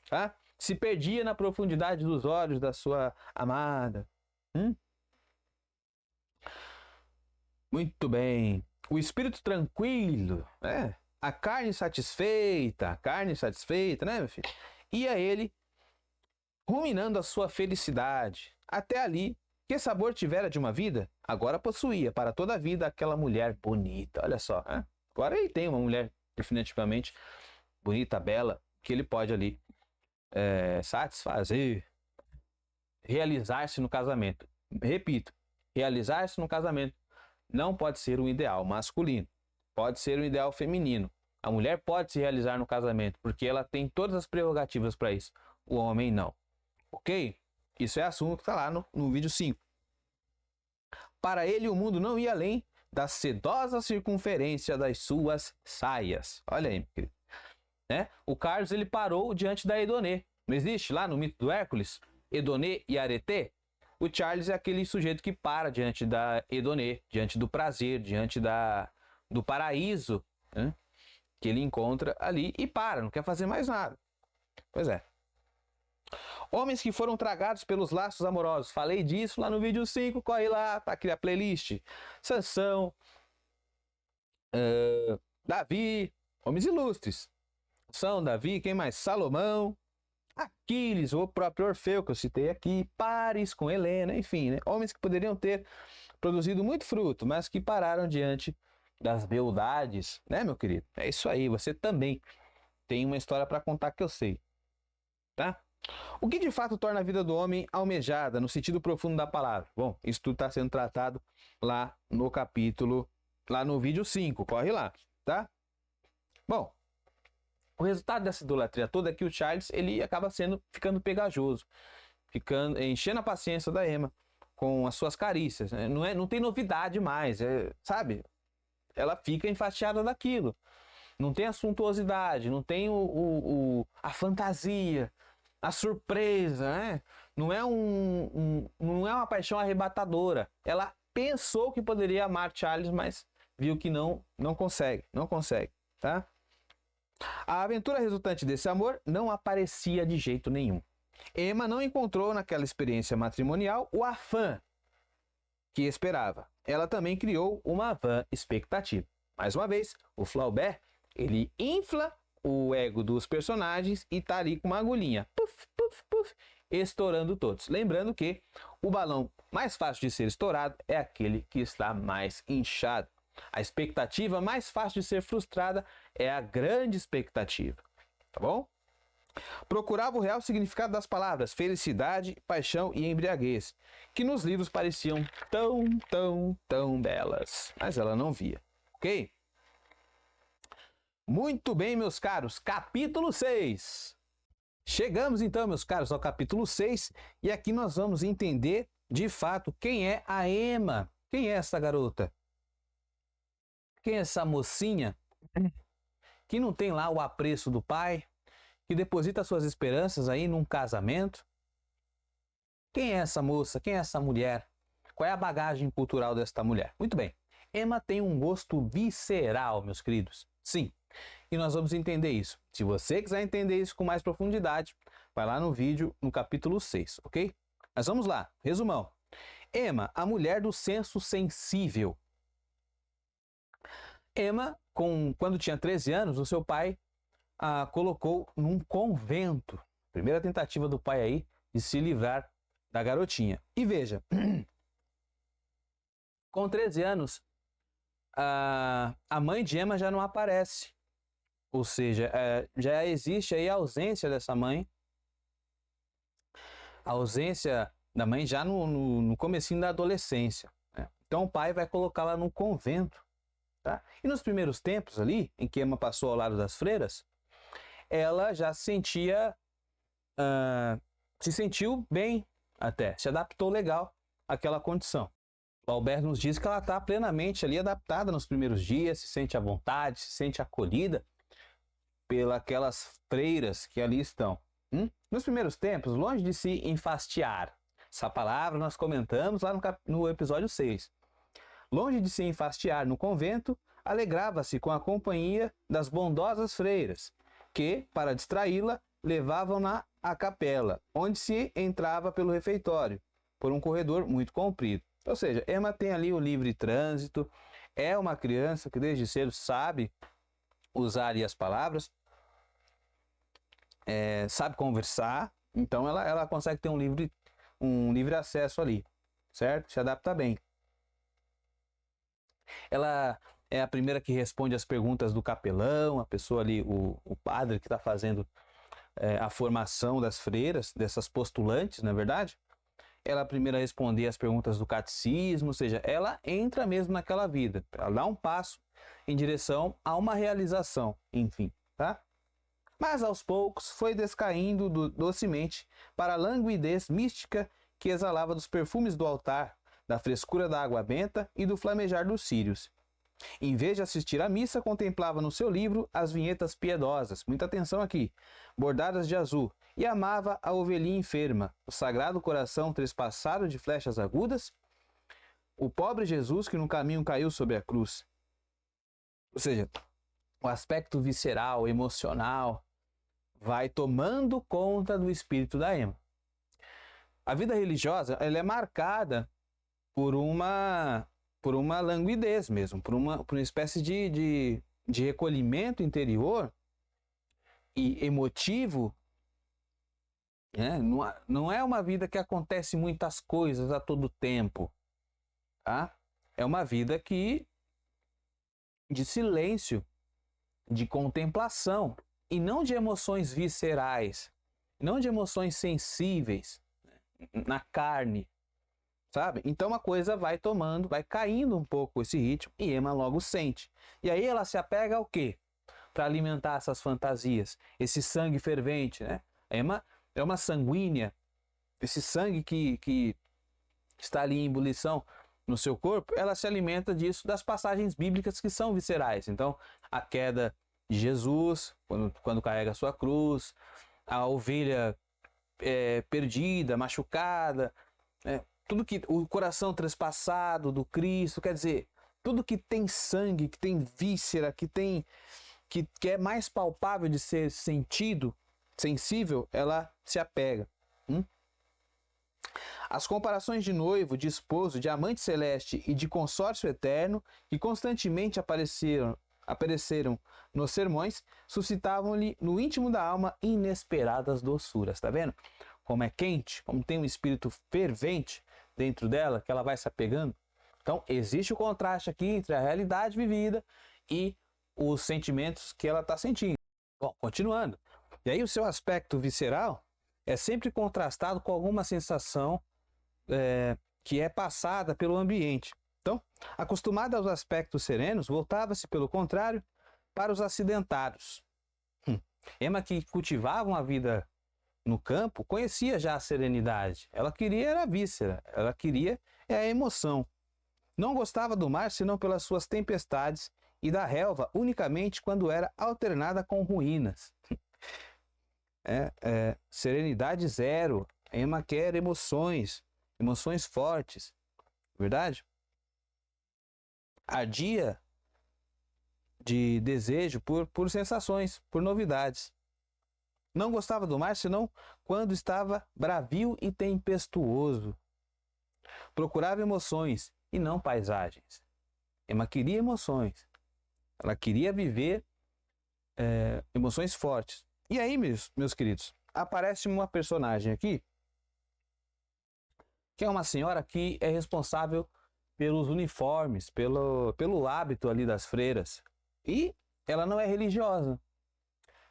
Tá? Se perdia na profundidade dos olhos da sua amada. Muito bem. O espírito tranquilo, né? A carne satisfeita, né, meu filho? Ia ele ruminando a sua felicidade. Até ali, que sabor tivera de uma vida, agora possuía para toda a vida aquela mulher bonita. Olha só, né? Agora ele tem uma mulher definitivamente bonita, bela, que ele pode ali satisfazer, realizar-se no casamento. Repito, realizar-se no casamento não pode ser um ideal masculino, pode ser um ideal feminino. A mulher pode se realizar no casamento, porque ela tem todas as prerrogativas para isso. O homem não. Ok? Isso é assunto que está lá no vídeo 5. Para ele, o mundo não ia além da sedosa circunferência das suas saias. Olha aí, meu querido. O Carlos ele parou diante da Edonê. Não existe lá no mito do Hércules? Edonê e Areté? O Charles é aquele sujeito que para diante da Edonê, diante do prazer, diante do paraíso, né? Que ele encontra ali e para, não quer fazer mais nada. Pois é. Homens que foram tragados pelos laços amorosos. Falei disso lá no vídeo 5, corre lá, tá aqui a playlist. Sansão, Davi, homens ilustres. São Davi, quem mais? Salomão, Aquiles, o próprio Orfeu que eu citei aqui, Paris com Helena, enfim, né? Homens que poderiam ter produzido muito fruto, mas que pararam diante das beldades, né, meu querido? É isso aí, você também tem uma história para contar que eu sei, tá? O que de fato torna a vida do homem almejada, no sentido profundo da palavra? Bom, isso tudo está sendo tratado lá no capítulo, lá no vídeo 5, corre lá, tá? Bom, o resultado dessa idolatria toda é que o Charles ele acaba ficando pegajoso, enchendo a paciência da Emma com as suas carícias, né? Não tem novidade mais, sabe? Ela fica enfastiada daquilo. Não tem a suntuosidade, não tem a fantasia, a surpresa, né? Não é uma paixão arrebatadora. Ela pensou que poderia amar Charles, mas viu que não consegue, tá? A aventura resultante desse amor não aparecia de jeito nenhum. Emma não encontrou naquela experiência matrimonial o afã que esperava. Ela também criou uma vã expectativa. Mais uma vez, o Flaubert, ele infla o ego dos personagens e tá ali com uma agulhinha, puf, puf, puf, estourando todos. Lembrando que o balão mais fácil de ser estourado é aquele que está mais inchado. A expectativa mais fácil de ser frustrada é a grande expectativa, tá bom? Procurava o real significado das palavras felicidade, paixão e embriaguez, que nos livros pareciam tão belas, mas ela não via, ok? Muito bem, meus caros, capítulo 6. Chegamos então, meus caros, ao capítulo 6, e aqui nós vamos entender, de fato, quem é a Emma. Quem é essa garota? Quem é essa mocinha que não tem lá o apreço do pai, que deposita suas esperanças aí num casamento? Quem é essa moça? Quem é essa mulher? Qual é a bagagem cultural desta mulher? Muito bem, Emma tem um gosto visceral, meus queridos. Sim, e nós vamos entender isso. Se você quiser entender isso com mais profundidade, vai lá no vídeo, no capítulo 6, ok? Mas vamos lá, resumão. Emma, a mulher do senso sensível. Emma, quando tinha 13 anos, o seu pai a colocou num convento. Primeira tentativa do pai aí de se livrar da garotinha. E veja, com 13 anos, a mãe de Emma já não aparece. Ou seja, já existe aí a ausência dessa mãe. A ausência da mãe já no comecinho da adolescência, né? Então o pai vai colocá-la num convento. Tá? E nos primeiros tempos ali, em que Emma passou ao lado das freiras, ela já se sentiu bem até, se adaptou legal àquela condição. O Alberto nos diz que ela está plenamente ali adaptada nos primeiros dias, se sente à vontade, se sente acolhida pelas freiras que ali estão. Nos primeiros tempos, longe de se enfastiar, essa palavra nós comentamos lá no episódio 6. Longe de se enfastiar no convento, alegrava-se com a companhia das bondosas freiras, que, para distraí-la, levavam-na à capela, onde se entrava pelo refeitório, por um corredor muito comprido. Ou seja, Emma tem ali o livre trânsito, é uma criança que desde cedo sabe usar ali as palavras, sabe conversar, então ela consegue ter um livre acesso ali, certo? Se adapta bem. Ela é a primeira que responde as perguntas do capelão, a pessoa ali, o padre que está fazendo a formação das freiras, dessas postulantes, não é verdade? Ela é a primeira a responder as perguntas do catecismo, ou seja, ela entra mesmo naquela vida, ela dá um passo em direção a uma realização, enfim, tá? Mas aos poucos foi descaindo docemente para a languidez mística que exalava dos perfumes do altar, da frescura da água benta e do flamejar dos círios. Em vez de assistir à missa, contemplava no seu livro as vinhetas piedosas, muita atenção aqui, bordadas de azul, e amava a ovelhinha enferma, o sagrado coração trespassado de flechas agudas, o pobre Jesus que no caminho caiu sobre a cruz. Ou seja, o aspecto visceral, emocional, vai tomando conta do espírito da Emma. A vida religiosa, ela é marcada por uma languidez mesmo, por uma espécie de recolhimento interior e emotivo, né? Não é uma vida que acontece muitas coisas a todo tempo, tá? É uma vida de silêncio, de contemplação, e não de emoções viscerais, não de emoções sensíveis, na carne, sabe? Então a coisa vai tomando, vai caindo um pouco esse ritmo, e Emma logo sente. E aí ela se apega ao quê? Para alimentar essas fantasias, esse sangue fervente, né? Emma é uma sanguínea, esse sangue que está ali em ebulição no seu corpo, ela se alimenta disso, das passagens bíblicas que são viscerais. Então, a queda de Jesus, quando carrega a sua cruz, a ovelha perdida, machucada, tudo que o coração trespassado do Cristo, quer dizer, tudo que tem sangue, que tem víscera, que é mais palpável de ser sentido, sensível, ela se apega. As comparações de noivo, de esposo, de amante celeste e de consórcio eterno, que constantemente apareceram nos sermões, suscitavam-lhe no íntimo da alma inesperadas doçuras. Tá vendo? Como é quente, como tem um espírito fervente dentro dela, que ela vai se apegando. Então, existe o contraste aqui entre a realidade vivida e os sentimentos que ela está sentindo. Bom, continuando. E aí o seu aspecto visceral é sempre contrastado com alguma sensação que é passada pelo ambiente. Então, acostumada aos aspectos serenos, voltava-se, pelo contrário, para os acidentados. Emma, que cultivava uma vida no campo, conhecia já a serenidade. Ela queria era a víscera, ela queria a emoção. Não gostava do mar senão pelas suas tempestades e da relva unicamente quando era alternada com ruínas. Serenidade zero. Emma quer emoções fortes, verdade? Ardia de desejo por sensações, por novidades. Não gostava do mar senão quando estava bravio e tempestuoso. Procurava emoções e não paisagens. Emma queria emoções. Ela queria viver emoções fortes. E aí, meus queridos, aparece uma personagem aqui, que é uma senhora que é responsável pelos uniformes, pelo hábito ali das freiras. E ela não é religiosa,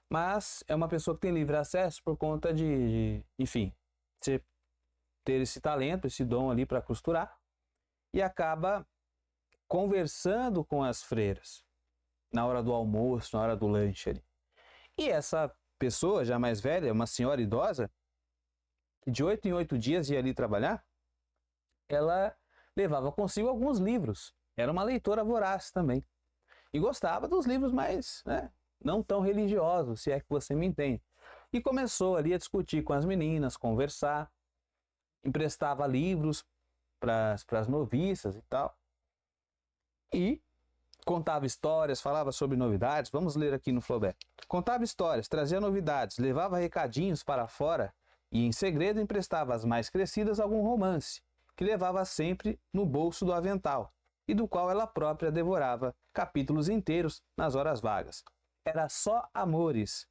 mas é uma pessoa que tem livre acesso por conta enfim, ter esse talento, esse dom ali para costurar, e acaba conversando com as freiras na hora do almoço, na hora do lanche ali. E essa pessoa já mais velha, uma senhora idosa, que de 8 em 8 dias ia ali trabalhar, ela levava consigo alguns livros. Era uma leitora voraz também. E gostava dos livros mais, não tão religiosos, se é que você me entende. E começou ali a discutir com as meninas, conversar, emprestava livros para as noviças e tal. E contava histórias, falava sobre novidades. Vamos ler aqui no Flaubert. Contava histórias, trazia novidades, levava recadinhos para fora e, em segredo, emprestava às mais crescidas algum romance, que levava sempre no bolso do avental e do qual ela própria devorava capítulos inteiros nas horas vagas. Era só amores,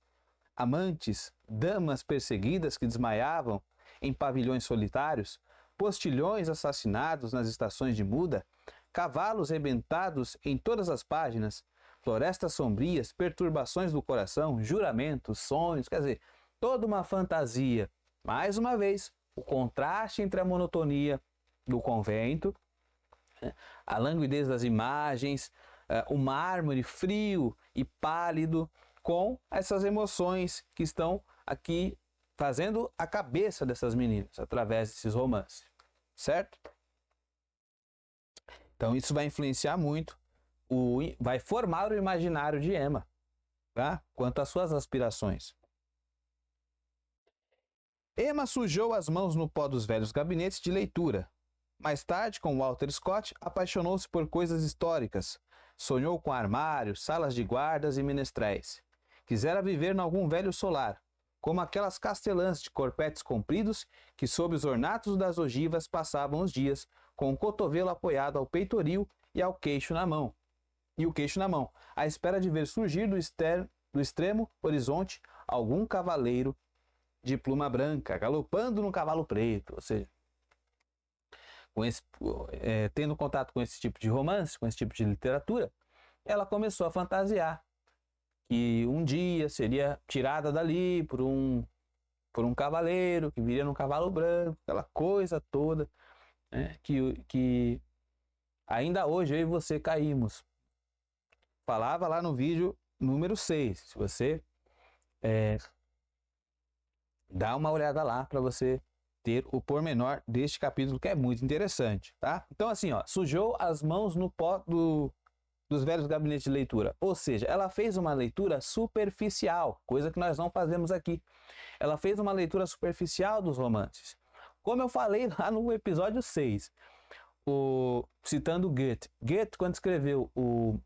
amantes, damas perseguidas que desmaiavam em pavilhões solitários, postilhões assassinados nas estações de muda, cavalos rebentados em todas as páginas, florestas sombrias, perturbações do coração, juramentos, sonhos, quer dizer, toda uma fantasia. Mais uma vez, o contraste entre a monotonia do convento, a languidez das imagens, o mármore frio e pálido, com essas emoções que estão aqui fazendo a cabeça dessas meninas através desses romances, certo? Então isso vai influenciar muito, vai formar o imaginário de Emma, tá? Quanto às suas aspirações. Emma sujou as mãos no pó dos velhos gabinetes de leitura. Mais tarde, com Walter Scott, apaixonou-se por coisas históricas. Sonhou com armários, salas de guardas e menestréis. Quisera viver em algum velho solar, como aquelas castelãs de corpetes compridos que sob os ornatos das ogivas passavam os dias, com o cotovelo apoiado ao peitoril e ao queixo na mão. À espera de ver surgir do extremo horizonte algum cavaleiro de pluma branca, galopando num cavalo preto, ou seja, tendo contato com esse tipo de romance, com esse tipo de literatura, ela começou a fantasiar que um dia seria tirada dali por um cavaleiro que viria num cavalo branco, aquela coisa toda, né, que ainda hoje eu e você caímos. Falava lá no vídeo número 6, se você dá uma olhada lá para você ter o pormenor deste capítulo, que é muito interessante, tá? Então assim, ó, sujou as mãos no pó dos velhos gabinetes de leitura, ou seja, ela fez uma leitura superficial, coisa que nós não fazemos aqui. Ela fez uma leitura superficial dos romances. Como eu falei lá no episódio 6, citando Goethe. Goethe, quando escreveu o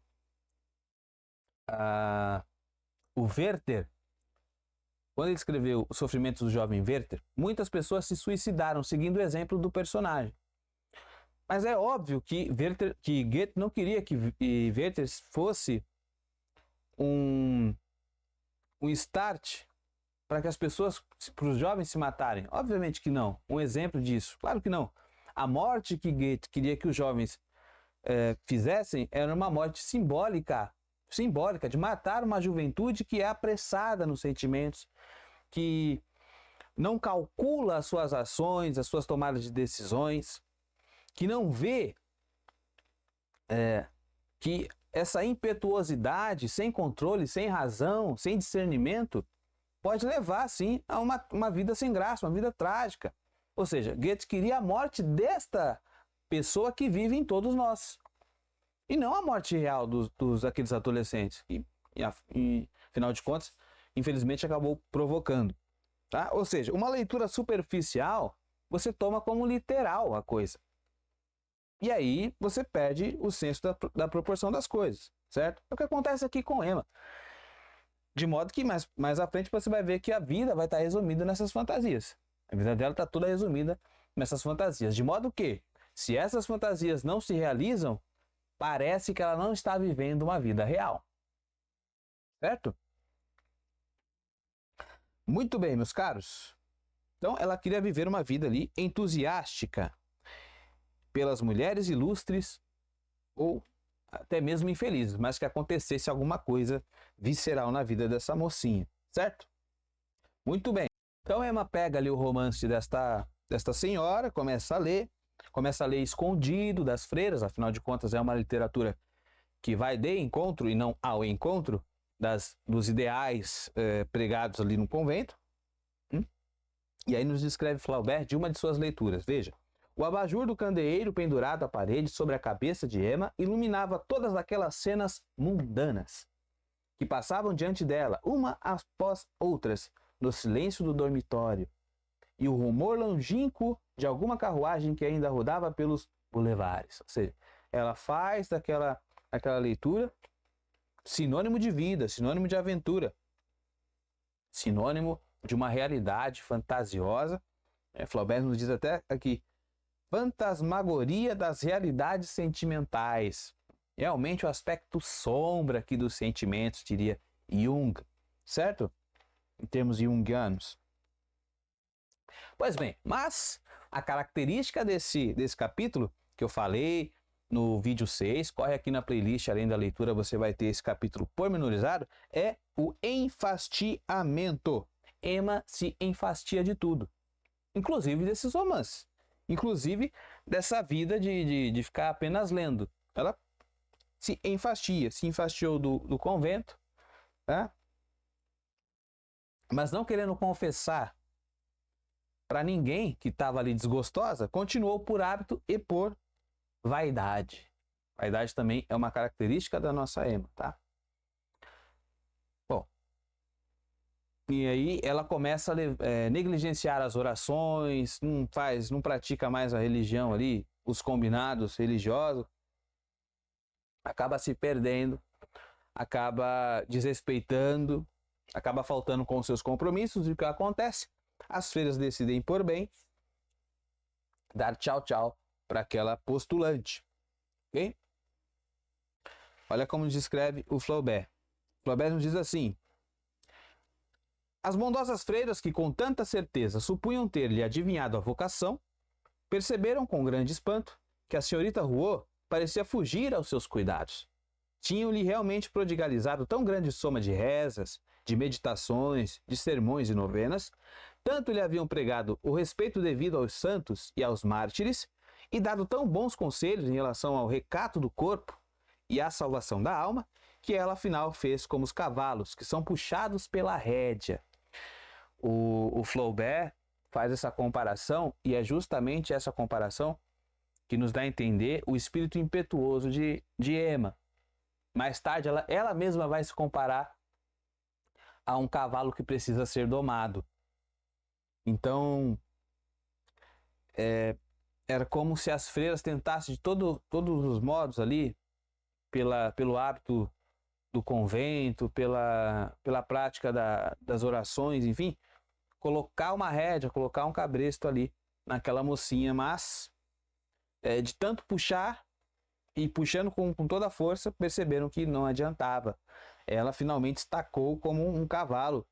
Werther, quando ele escreveu Os Sofrimentos do Jovem Werther, muitas pessoas se suicidaram seguindo o exemplo do personagem. Mas é óbvio que Goethe não queria que Werther fosse um start para que as pessoas, para os jovens se matarem. Obviamente que não. Um exemplo disso, claro que não. A morte que Goethe queria que os jovens fizessem era uma morte simbólica, de matar uma juventude que é apressada nos sentimentos, que não calcula as suas ações, as suas tomadas de decisões, que não vê que essa impetuosidade, sem controle, sem razão, sem discernimento, pode levar, sim, a uma vida sem graça, uma vida trágica. Ou seja, Goethe queria a morte desta pessoa que vive em todos nós. E não a morte real daqueles adolescentes, que, afinal de contas, infelizmente acabou provocando. Tá? Ou seja, uma leitura superficial, você toma como literal a coisa. E aí você perde o senso da proporção das coisas, certo? É o que acontece aqui com Emma. De modo que mais à frente você vai ver que a vida vai estar resumida nessas fantasias. A vida dela está toda resumida nessas fantasias. De modo que, se essas fantasias não se realizam, parece que ela não está vivendo uma vida real. Certo? Muito bem, meus caros. Então, ela queria viver uma vida ali entusiástica pelas mulheres ilustres ou até mesmo infelizes, mas que acontecesse alguma coisa visceral na vida dessa mocinha, certo? Muito bem. Então, Emma pega ali o romance desta senhora, começa a ler escondido das freiras, afinal de contas é uma literatura que vai de encontro e não ao encontro dos ideais pregados ali no convento. E aí nos descreve Flaubert de uma de suas leituras. Veja, o abajur do candeeiro pendurado à parede sobre a cabeça de Emma iluminava todas aquelas cenas mundanas que passavam diante dela, uma após outras, no silêncio do dormitório, e o rumor longínquo de alguma carruagem que ainda rodava pelos bulevares. Ou seja, ela faz daquela leitura sinônimo de vida, sinônimo de aventura, sinônimo de uma realidade fantasiosa. Flaubert nos diz até aqui, fantasmagoria das realidades sentimentais. Realmente o aspecto sombra aqui dos sentimentos, diria Jung, certo? Em termos jungianos. Pois bem, mas a característica desse capítulo que eu falei no vídeo 6, corre aqui na playlist, além da leitura você vai ter esse capítulo pormenorizado, é o enfastiamento. Emma se enfastia de tudo, inclusive desses romances, inclusive dessa vida de ficar apenas lendo. Ela se enfastiou do convento, tá? Mas não querendo confessar para ninguém que estava ali desgostosa, continuou por hábito e por vaidade. Vaidade também é uma característica da nossa Emma, tá? Bom, e aí ela começa a negligenciar as orações, não pratica mais a religião ali, os combinados religiosos, acaba se perdendo, acaba desrespeitando acaba faltando com seus compromissos, e o que acontece? As freiras decidem por bem dar tchau, tchau para aquela postulante. Ok? Olha como descreve o Flaubert. Flaubert nos diz assim: as bondosas freiras que com tanta certeza supunham ter-lhe adivinhado a vocação, perceberam com grande espanto que a senhorita Rouault parecia fugir aos seus cuidados. Tinham-lhe realmente prodigalizado tão grande soma de rezas, de meditações, de sermões e novenas, tanto lhe haviam pregado o respeito devido aos santos e aos mártires, e dado tão bons conselhos em relação ao recato do corpo e à salvação da alma, que ela afinal fez como os cavalos que são puxados pela rédea. O Flaubert faz essa comparação, e é justamente essa comparação que nos dá a entender o espírito impetuoso de Emma. Mais tarde, ela mesma vai se comparar a um cavalo que precisa ser domado. Então, era como se as freiras tentassem de todos os modos ali, pelo hábito do convento, pela prática das orações, enfim, colocar uma rédea, colocar um cabresto ali naquela mocinha, mas de tanto puxar e puxando com toda a força, perceberam que não adiantava. Ela finalmente estacou como um cavalo,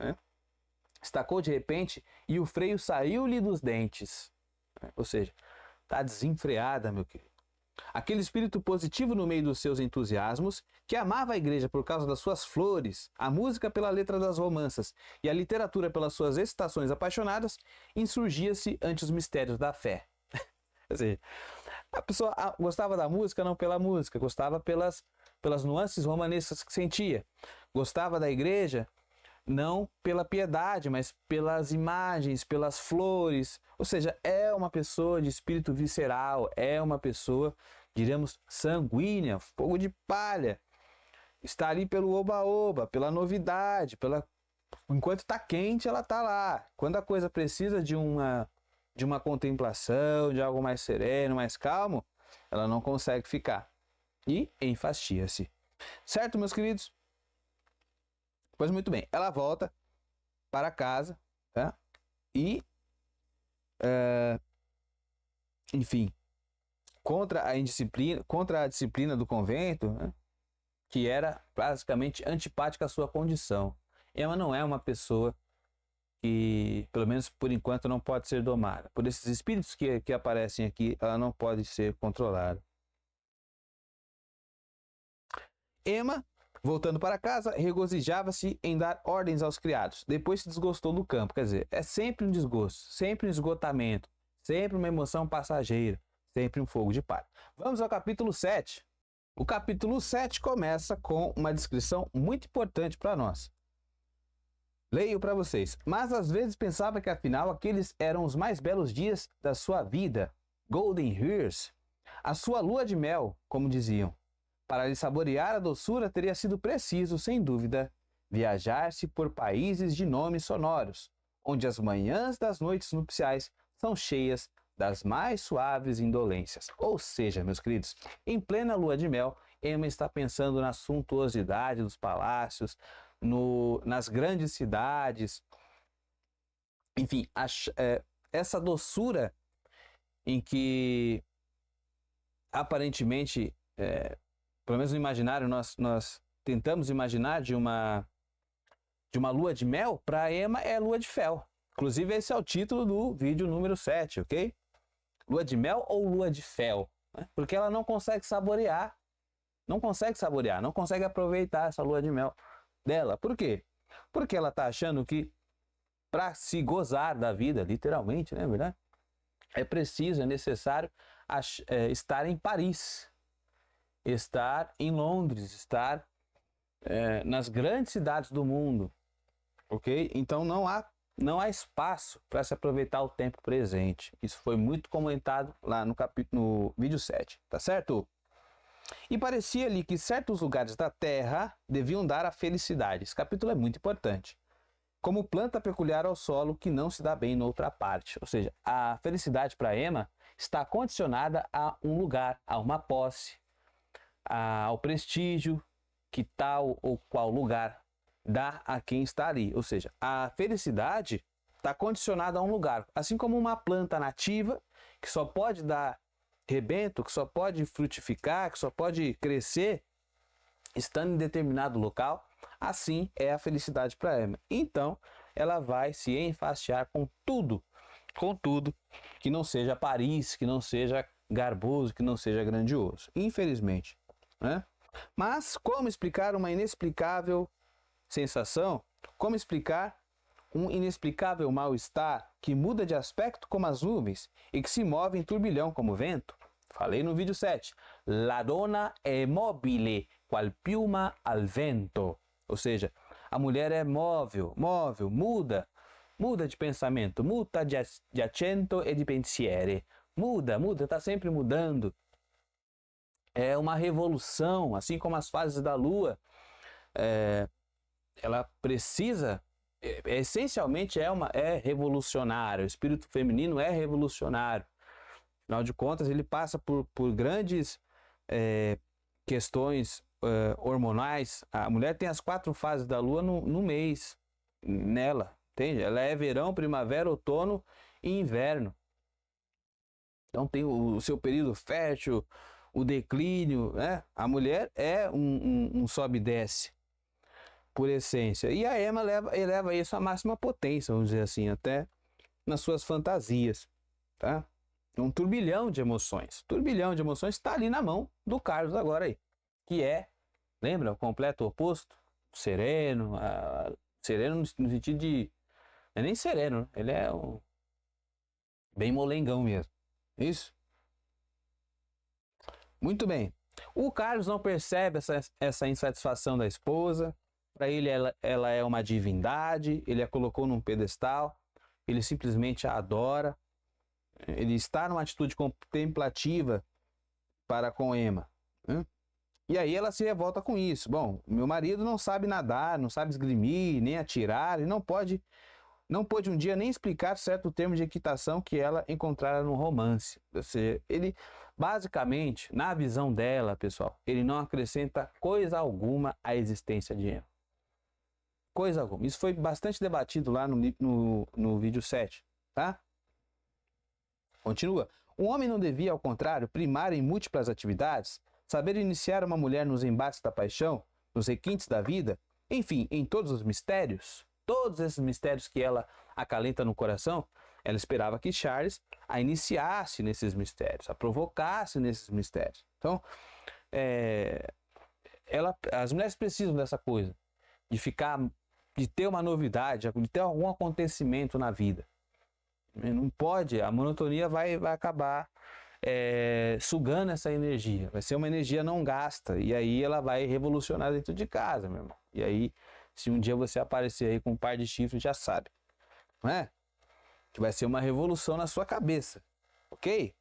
né? Estacou de repente e o freio saiu-lhe dos dentes. Ou seja, está desenfreada, meu querido. Aquele espírito positivo no meio dos seus entusiasmos, que amava a igreja por causa das suas flores, a música pela letra das romanças e a literatura pelas suas excitações apaixonadas, insurgia-se ante os mistérios da fé. Quer dizer, a pessoa gostava da música não pela música, gostava pelas nuances romanescas que sentia. Gostava da igreja não pela piedade, mas pelas imagens, pelas flores. Ou seja, é uma pessoa de espírito visceral, é uma pessoa, diríamos, sanguínea, fogo de palha. Está ali pelo oba-oba, pela novidade, enquanto está quente, ela está lá. Quando a coisa precisa de uma contemplação, de algo mais sereno, mais calmo, ela não consegue ficar. E enfastia-se. Certo, meus queridos? Pois muito bem, ela volta para casa, tá? E, enfim, contra a disciplina do convento, né? Que era basicamente antipática à sua condição. Emma não é uma pessoa que, pelo menos por enquanto, não pode ser domada. Por esses espíritos que aparecem aqui, ela não pode ser controlada. Emma, voltando para casa, regozijava-se em dar ordens aos criados. Depois se desgostou do campo. Quer dizer, é sempre um desgosto, sempre um esgotamento, sempre uma emoção passageira, sempre um fogo de palha. Vamos ao capítulo 7. O capítulo 7 começa com uma descrição muito importante para nós. Leio para vocês. Mas às vezes pensava que afinal aqueles eram os mais belos dias da sua vida, Golden Years, a sua lua de mel, como diziam. Para lhe saborear a doçura teria sido preciso, sem dúvida, viajar-se por países de nomes sonoros, onde as manhãs das noites nupciais são cheias das mais suaves indolências. Ou seja, meus queridos, em plena lua de mel, Emma está pensando na suntuosidade dos palácios, nas grandes cidades, enfim, essa doçura em que aparentemente, pelo menos no imaginário, nós tentamos imaginar de uma lua de mel, para Emma é lua de fel. Inclusive esse é o título do vídeo número 7, ok? Lua de mel ou lua de fel? Né? Porque ela não consegue saborear, não consegue aproveitar essa lua de mel dela. Por quê? Porque ela está achando que para se gozar da vida, literalmente, né, verdade? É necessário estar em Paris, estar em Londres, estar nas grandes cidades do mundo, ok? Então não há espaço para se aproveitar o tempo presente. Isso foi muito comentado lá no vídeo 7, tá certo? E parecia-lhe que certos lugares da terra deviam dar a felicidade. Esse capítulo é muito importante. Como planta peculiar ao solo que não se dá bem noutra parte. Ou seja, a felicidade para Emma está condicionada a um lugar, a uma posse, ao prestígio que tal ou qual lugar dá a quem está ali. Ou seja, a felicidade está condicionada a um lugar. Assim como uma planta nativa, que só pode dar rebento, que só pode frutificar, que só pode crescer estando em determinado local, assim é a felicidade para Emma. Então, ela vai se enfastiar com tudo que não seja Paris, que não seja garboso, que não seja grandioso. Infelizmente, né? Mas como explicar uma inexplicável sensação? Como explicar um inexplicável mal-estar que muda de aspecto como as nuvens e que se move em turbilhão como o vento? Falei no vídeo 7. La donna è mobile, qual piuma al vento. Ou seja, a mulher é móvel, muda de pensamento, muda de accento e de pensieri. Muda, está sempre mudando. É uma revolução, assim como as fases da lua. Ela precisa, essencialmente é revolucionário. O espírito feminino é revolucionário. Afinal de contas, ele passa por grandes questões hormonais. A mulher tem as 4 fases da lua no mês, nela, entende? Ela é verão, primavera, outono e inverno. Então tem o seu período fértil, o declínio, né? A mulher é um sobe e desce, por essência. E a Emma eleva isso à máxima potência, vamos dizer assim, até nas suas fantasias, tá? Um turbilhão de emoções. Turbilhão de emoções está ali na mão do Carlos agora aí. Que é, lembra, o completo oposto? Sereno. Sereno no sentido de... Não é nem sereno, né? Ele é bem molengão mesmo. Isso? Muito bem. O Carlos não percebe essa insatisfação da esposa. Para ele, ela é uma divindade. Ele a colocou num pedestal. Ele simplesmente a adora. Ele está numa atitude contemplativa para com Emma, né? E aí ela se revolta com isso. Bom, meu marido não sabe nadar, não sabe esgrimir, nem atirar, ele não pôde um dia nem explicar certo termo de equitação que ela encontrara no romance. Ou seja, ele, basicamente, na visão dela, pessoal, ele não acrescenta coisa alguma à existência de Emma. Coisa alguma. Isso foi bastante debatido lá no vídeo 7, tá? Continua. Um homem não devia, ao contrário, primar em múltiplas atividades, saber iniciar uma mulher nos embates da paixão, nos requintes da vida, enfim, em todos os mistérios, todos esses mistérios que ela acalenta no coração, ela esperava que Charles a iniciasse nesses mistérios, a provocasse nesses mistérios. Então, as mulheres precisam dessa coisa, de ter uma novidade, de ter algum acontecimento na vida. Não pode, a monotonia vai acabar sugando essa energia. Vai ser uma energia não gasta. E aí ela vai revolucionar dentro de casa, meu irmão. E aí, se um dia você aparecer aí com um par de chifres, já sabe. Não é? Que vai ser uma revolução na sua cabeça. Ok?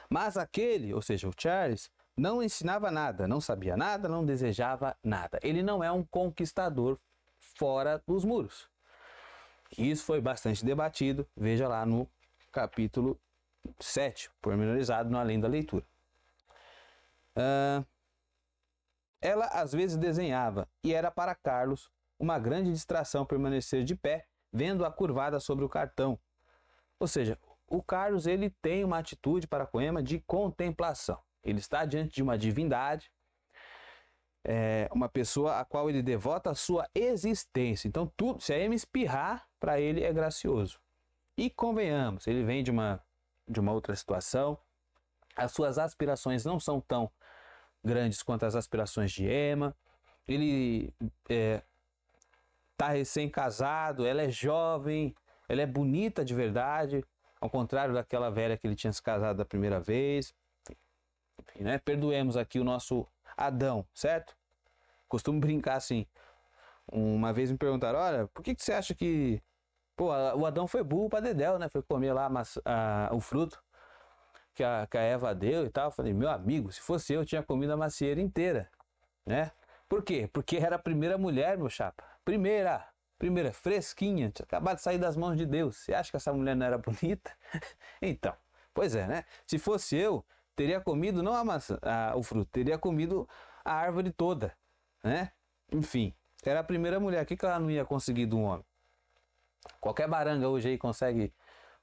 Mas aquele, ou seja, o Charles, não ensinava nada, não sabia nada, não desejava nada. Ele não é um conquistador fora dos muros. Isso foi bastante debatido, veja lá no capítulo 7, pormenorizado no Além da Leitura. Ela às vezes desenhava, e era para Carlos uma grande distração permanecer de pé, vendo-a curvada sobre o cartão. Ou seja, o Carlos ele tem uma atitude para com Emma de contemplação. Ele está diante de uma divindade, uma pessoa a qual ele devota a sua existência. Então, tudo, se a Emma espirrar, para ele é gracioso. E convenhamos, ele vem de uma outra situação, as suas aspirações não são tão grandes quanto as aspirações de Emma, ele está recém-casado, ela é jovem, ela é bonita de verdade, ao contrário daquela velha que ele tinha se casado da primeira vez. Enfim, né? Perdoemos aqui o nosso Adão, certo? Costumo brincar assim. Uma vez me perguntaram, olha, por que você acha que... Pô, o Adão foi burro para dedéu, né? Foi comer lá o fruto que a Eva deu e tal. Eu falei, meu amigo, se fosse eu tinha comido a macieira inteira, né? Por quê? Porque era a primeira mulher, meu chapa. Primeira, fresquinha, tinha acabado de sair das mãos de Deus. Você acha que essa mulher não era bonita? Então, pois é, né? Se fosse eu, teria comido não a maçã, o fruto, teria comido a árvore toda, né? enfim, era a primeira mulher. O que ela não ia conseguir de um homem? Qualquer baranga hoje aí consegue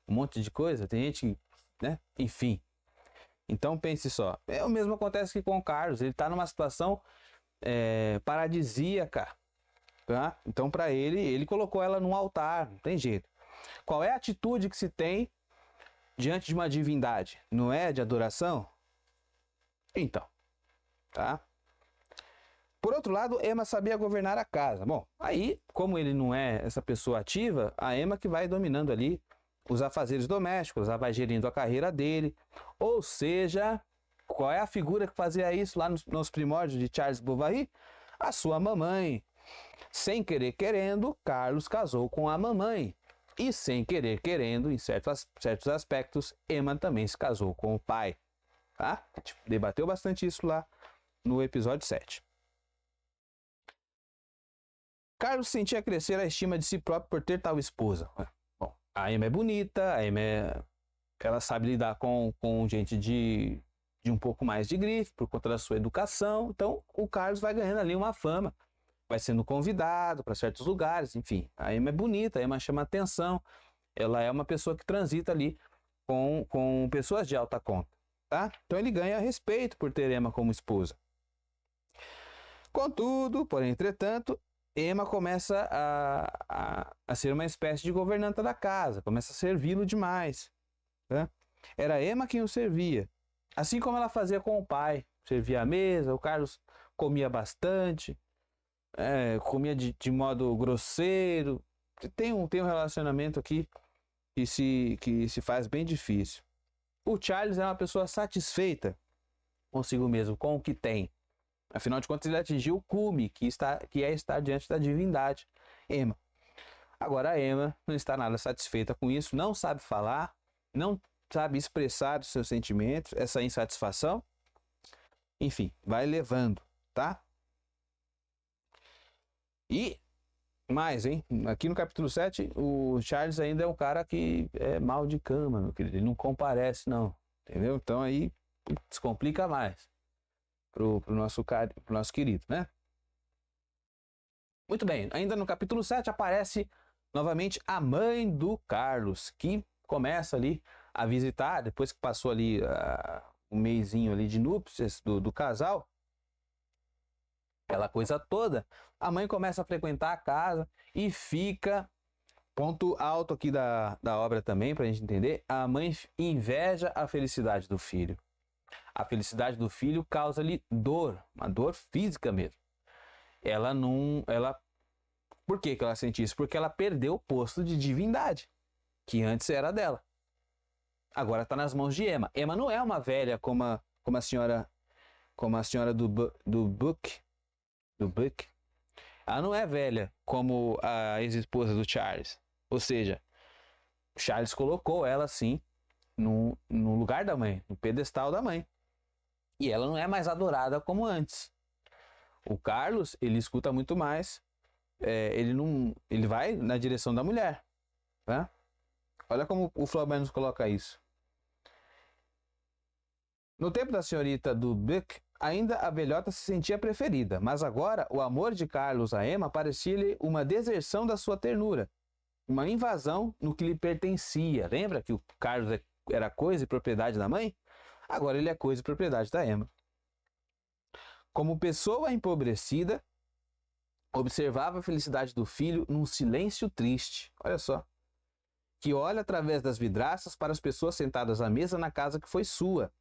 um monte de coisa. Tem gente, né? Enfim. Então pense só. O mesmo acontece aqui com o Carlos. Ele está numa situação paradisíaca. Tá? Então para ele colocou ela num altar. Não tem jeito. Qual é a atitude que se tem diante de uma divindade? Não é de adoração? Então, tá? Por outro lado, Ema sabia governar a casa. Bom, aí, como ele não é essa pessoa ativa, a Ema que vai dominando ali os afazeres domésticos, ela vai gerindo a carreira dele. Ou seja, qual é a figura que fazia isso lá nos primórdios de Charles Bovary? A sua mamãe. Sem querer querendo, Carlos casou com a mamãe. E sem querer querendo, em certos aspectos, Ema também se casou com o pai. Tá? A gente debateu bastante isso lá no episódio 7. Carlos sentia crescer a estima de si próprio por ter tal esposa. Bom, a Ema é bonita, ela sabe lidar com gente de um pouco mais de grife, por conta da sua educação. Então, o Carlos vai ganhando ali uma fama, vai sendo convidado para certos lugares, enfim. A Ema é bonita, a Ema chama atenção, ela é uma pessoa que transita ali com pessoas de alta conta, tá? Então, ele ganha respeito por ter Ema como esposa. Contudo, porém, entretanto, Ema começa a ser uma espécie de governanta da casa, começa a servi-lo demais. Né? Era Ema quem o servia, assim como ela fazia com o pai, servia a mesa, o Carlos comia bastante, comia de modo grosseiro, tem um relacionamento aqui que se faz bem difícil. O Charles é uma pessoa satisfeita consigo mesmo, com o que tem. Afinal de contas, ele atingiu o cume, que é estar diante da divindade, Ema. Agora, a Ema não está nada satisfeita com isso, não sabe falar, não sabe expressar os seus sentimentos, essa insatisfação. Enfim, vai levando, tá? E mais, hein? Aqui no capítulo 7, o Charles ainda é um cara que é mal de cama, meu querido. Ele não comparece, não. Entendeu? Então aí descomplica mais. Pro nosso querido, né? Muito bem, ainda no capítulo 7 aparece novamente a mãe do Carlos, que começa ali a visitar, depois que passou ali um mesinho ali de núpcias do casal, aquela coisa toda, a mãe começa a frequentar a casa e fica, ponto alto aqui da obra também, para a gente entender, a mãe inveja a felicidade do filho. A felicidade do filho causa-lhe dor, uma dor física mesmo. Por que ela sente isso? Porque ela perdeu o posto de divindade, que antes era dela. Agora está nas mãos de Ema. Ema não é uma velha como a senhora do Buck. Ela não é velha como a ex-esposa do Charles. Ou seja, Charles colocou ela assim no lugar da mãe, no pedestal da mãe. E ela não é mais adorada como antes. O Carlos, ele escuta muito mais, ele vai na direção da mulher. Tá? Olha como o Flaubert nos coloca isso. No tempo da senhorita do Buck, ainda a velhota se sentia preferida, mas agora o amor de Carlos a Ema parecia-lhe uma deserção da sua ternura, uma invasão no que lhe pertencia. Lembra que o Carlos era coisa e propriedade da mãe? Agora ele é coisa e propriedade da Ema. Como pessoa empobrecida, observava a felicidade do filho num silêncio triste. Olha só. Que olha através das vidraças para as pessoas sentadas à mesa na casa que foi sua.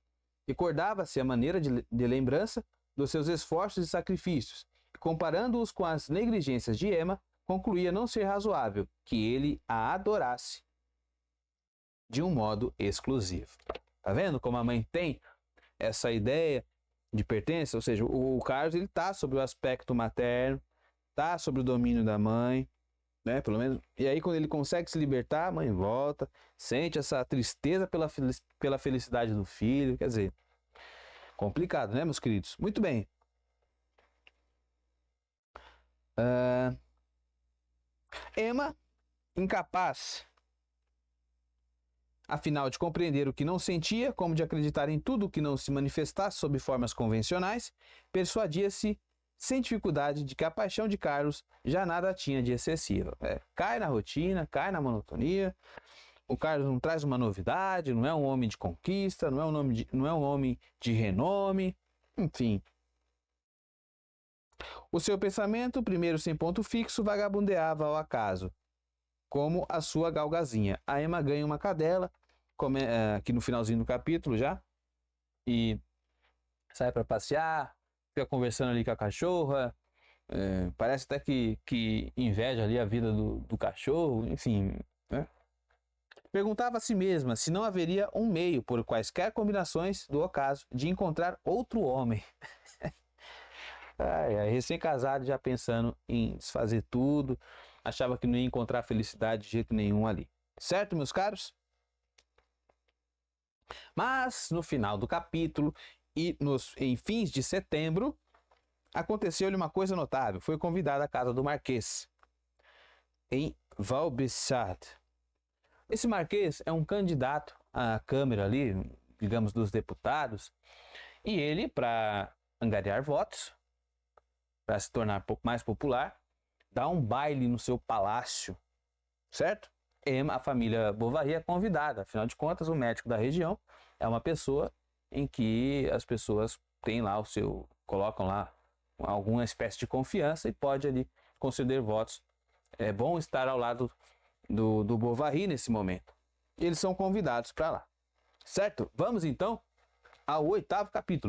Recordava-se a maneira de lembrança dos seus esforços e sacrifícios. E comparando-os com as negligências de Ema, concluía não ser razoável que ele a adorasse de um modo exclusivo. Tá vendo como a mãe tem essa ideia de pertença? Ou seja, o Carlos ele tá sobre o aspecto materno, tá sobre o domínio da mãe, né? Pelo menos. E aí quando ele consegue se libertar, a mãe volta, sente essa tristeza pela felicidade do filho. Quer dizer, complicado, né, meus queridos? Muito bem. Ema, incapaz afinal de compreender o que não sentia, como de acreditar em tudo o que não se manifestasse sob formas convencionais, persuadia-se sem dificuldade de que a paixão de Carlos já nada tinha de excessiva. Cai na rotina, cai na monotonia. O Carlos não traz uma novidade, não é um homem de conquista, não é um homem de renome, enfim. O seu pensamento, primeiro sem ponto fixo, vagabundeava ao acaso, como a sua galgazinha. A Emma ganha uma cadela, aqui no finalzinho do capítulo já, e sai para passear, fica conversando ali com a cachorra, parece até que inveja ali a vida do cachorro, enfim, né? Perguntava a si mesma se não haveria um meio, por quaisquer combinações do ocaso, de encontrar outro homem. Recém-casado, já pensando em desfazer tudo, achava que não ia encontrar felicidade de jeito nenhum ali. Certo, meus caros? Mas, no final do capítulo e em fins de setembro, aconteceu-lhe uma coisa notável. Foi convidado à casa do Marquês, em Valbissard. Esse Marquês é um candidato à Câmara ali, digamos, dos deputados, e ele, para angariar votos, para se tornar um pouco mais popular, dá um baile no seu palácio, certo? A família Bovary é convidada, afinal de contas, o médico da região é uma pessoa em que as pessoas têm lá colocam lá alguma espécie de confiança e pode ali conceder votos. É bom estar ao lado do Bovary nesse momento. Eles são convidados para lá, certo? Vamos então ao 8º capítulo.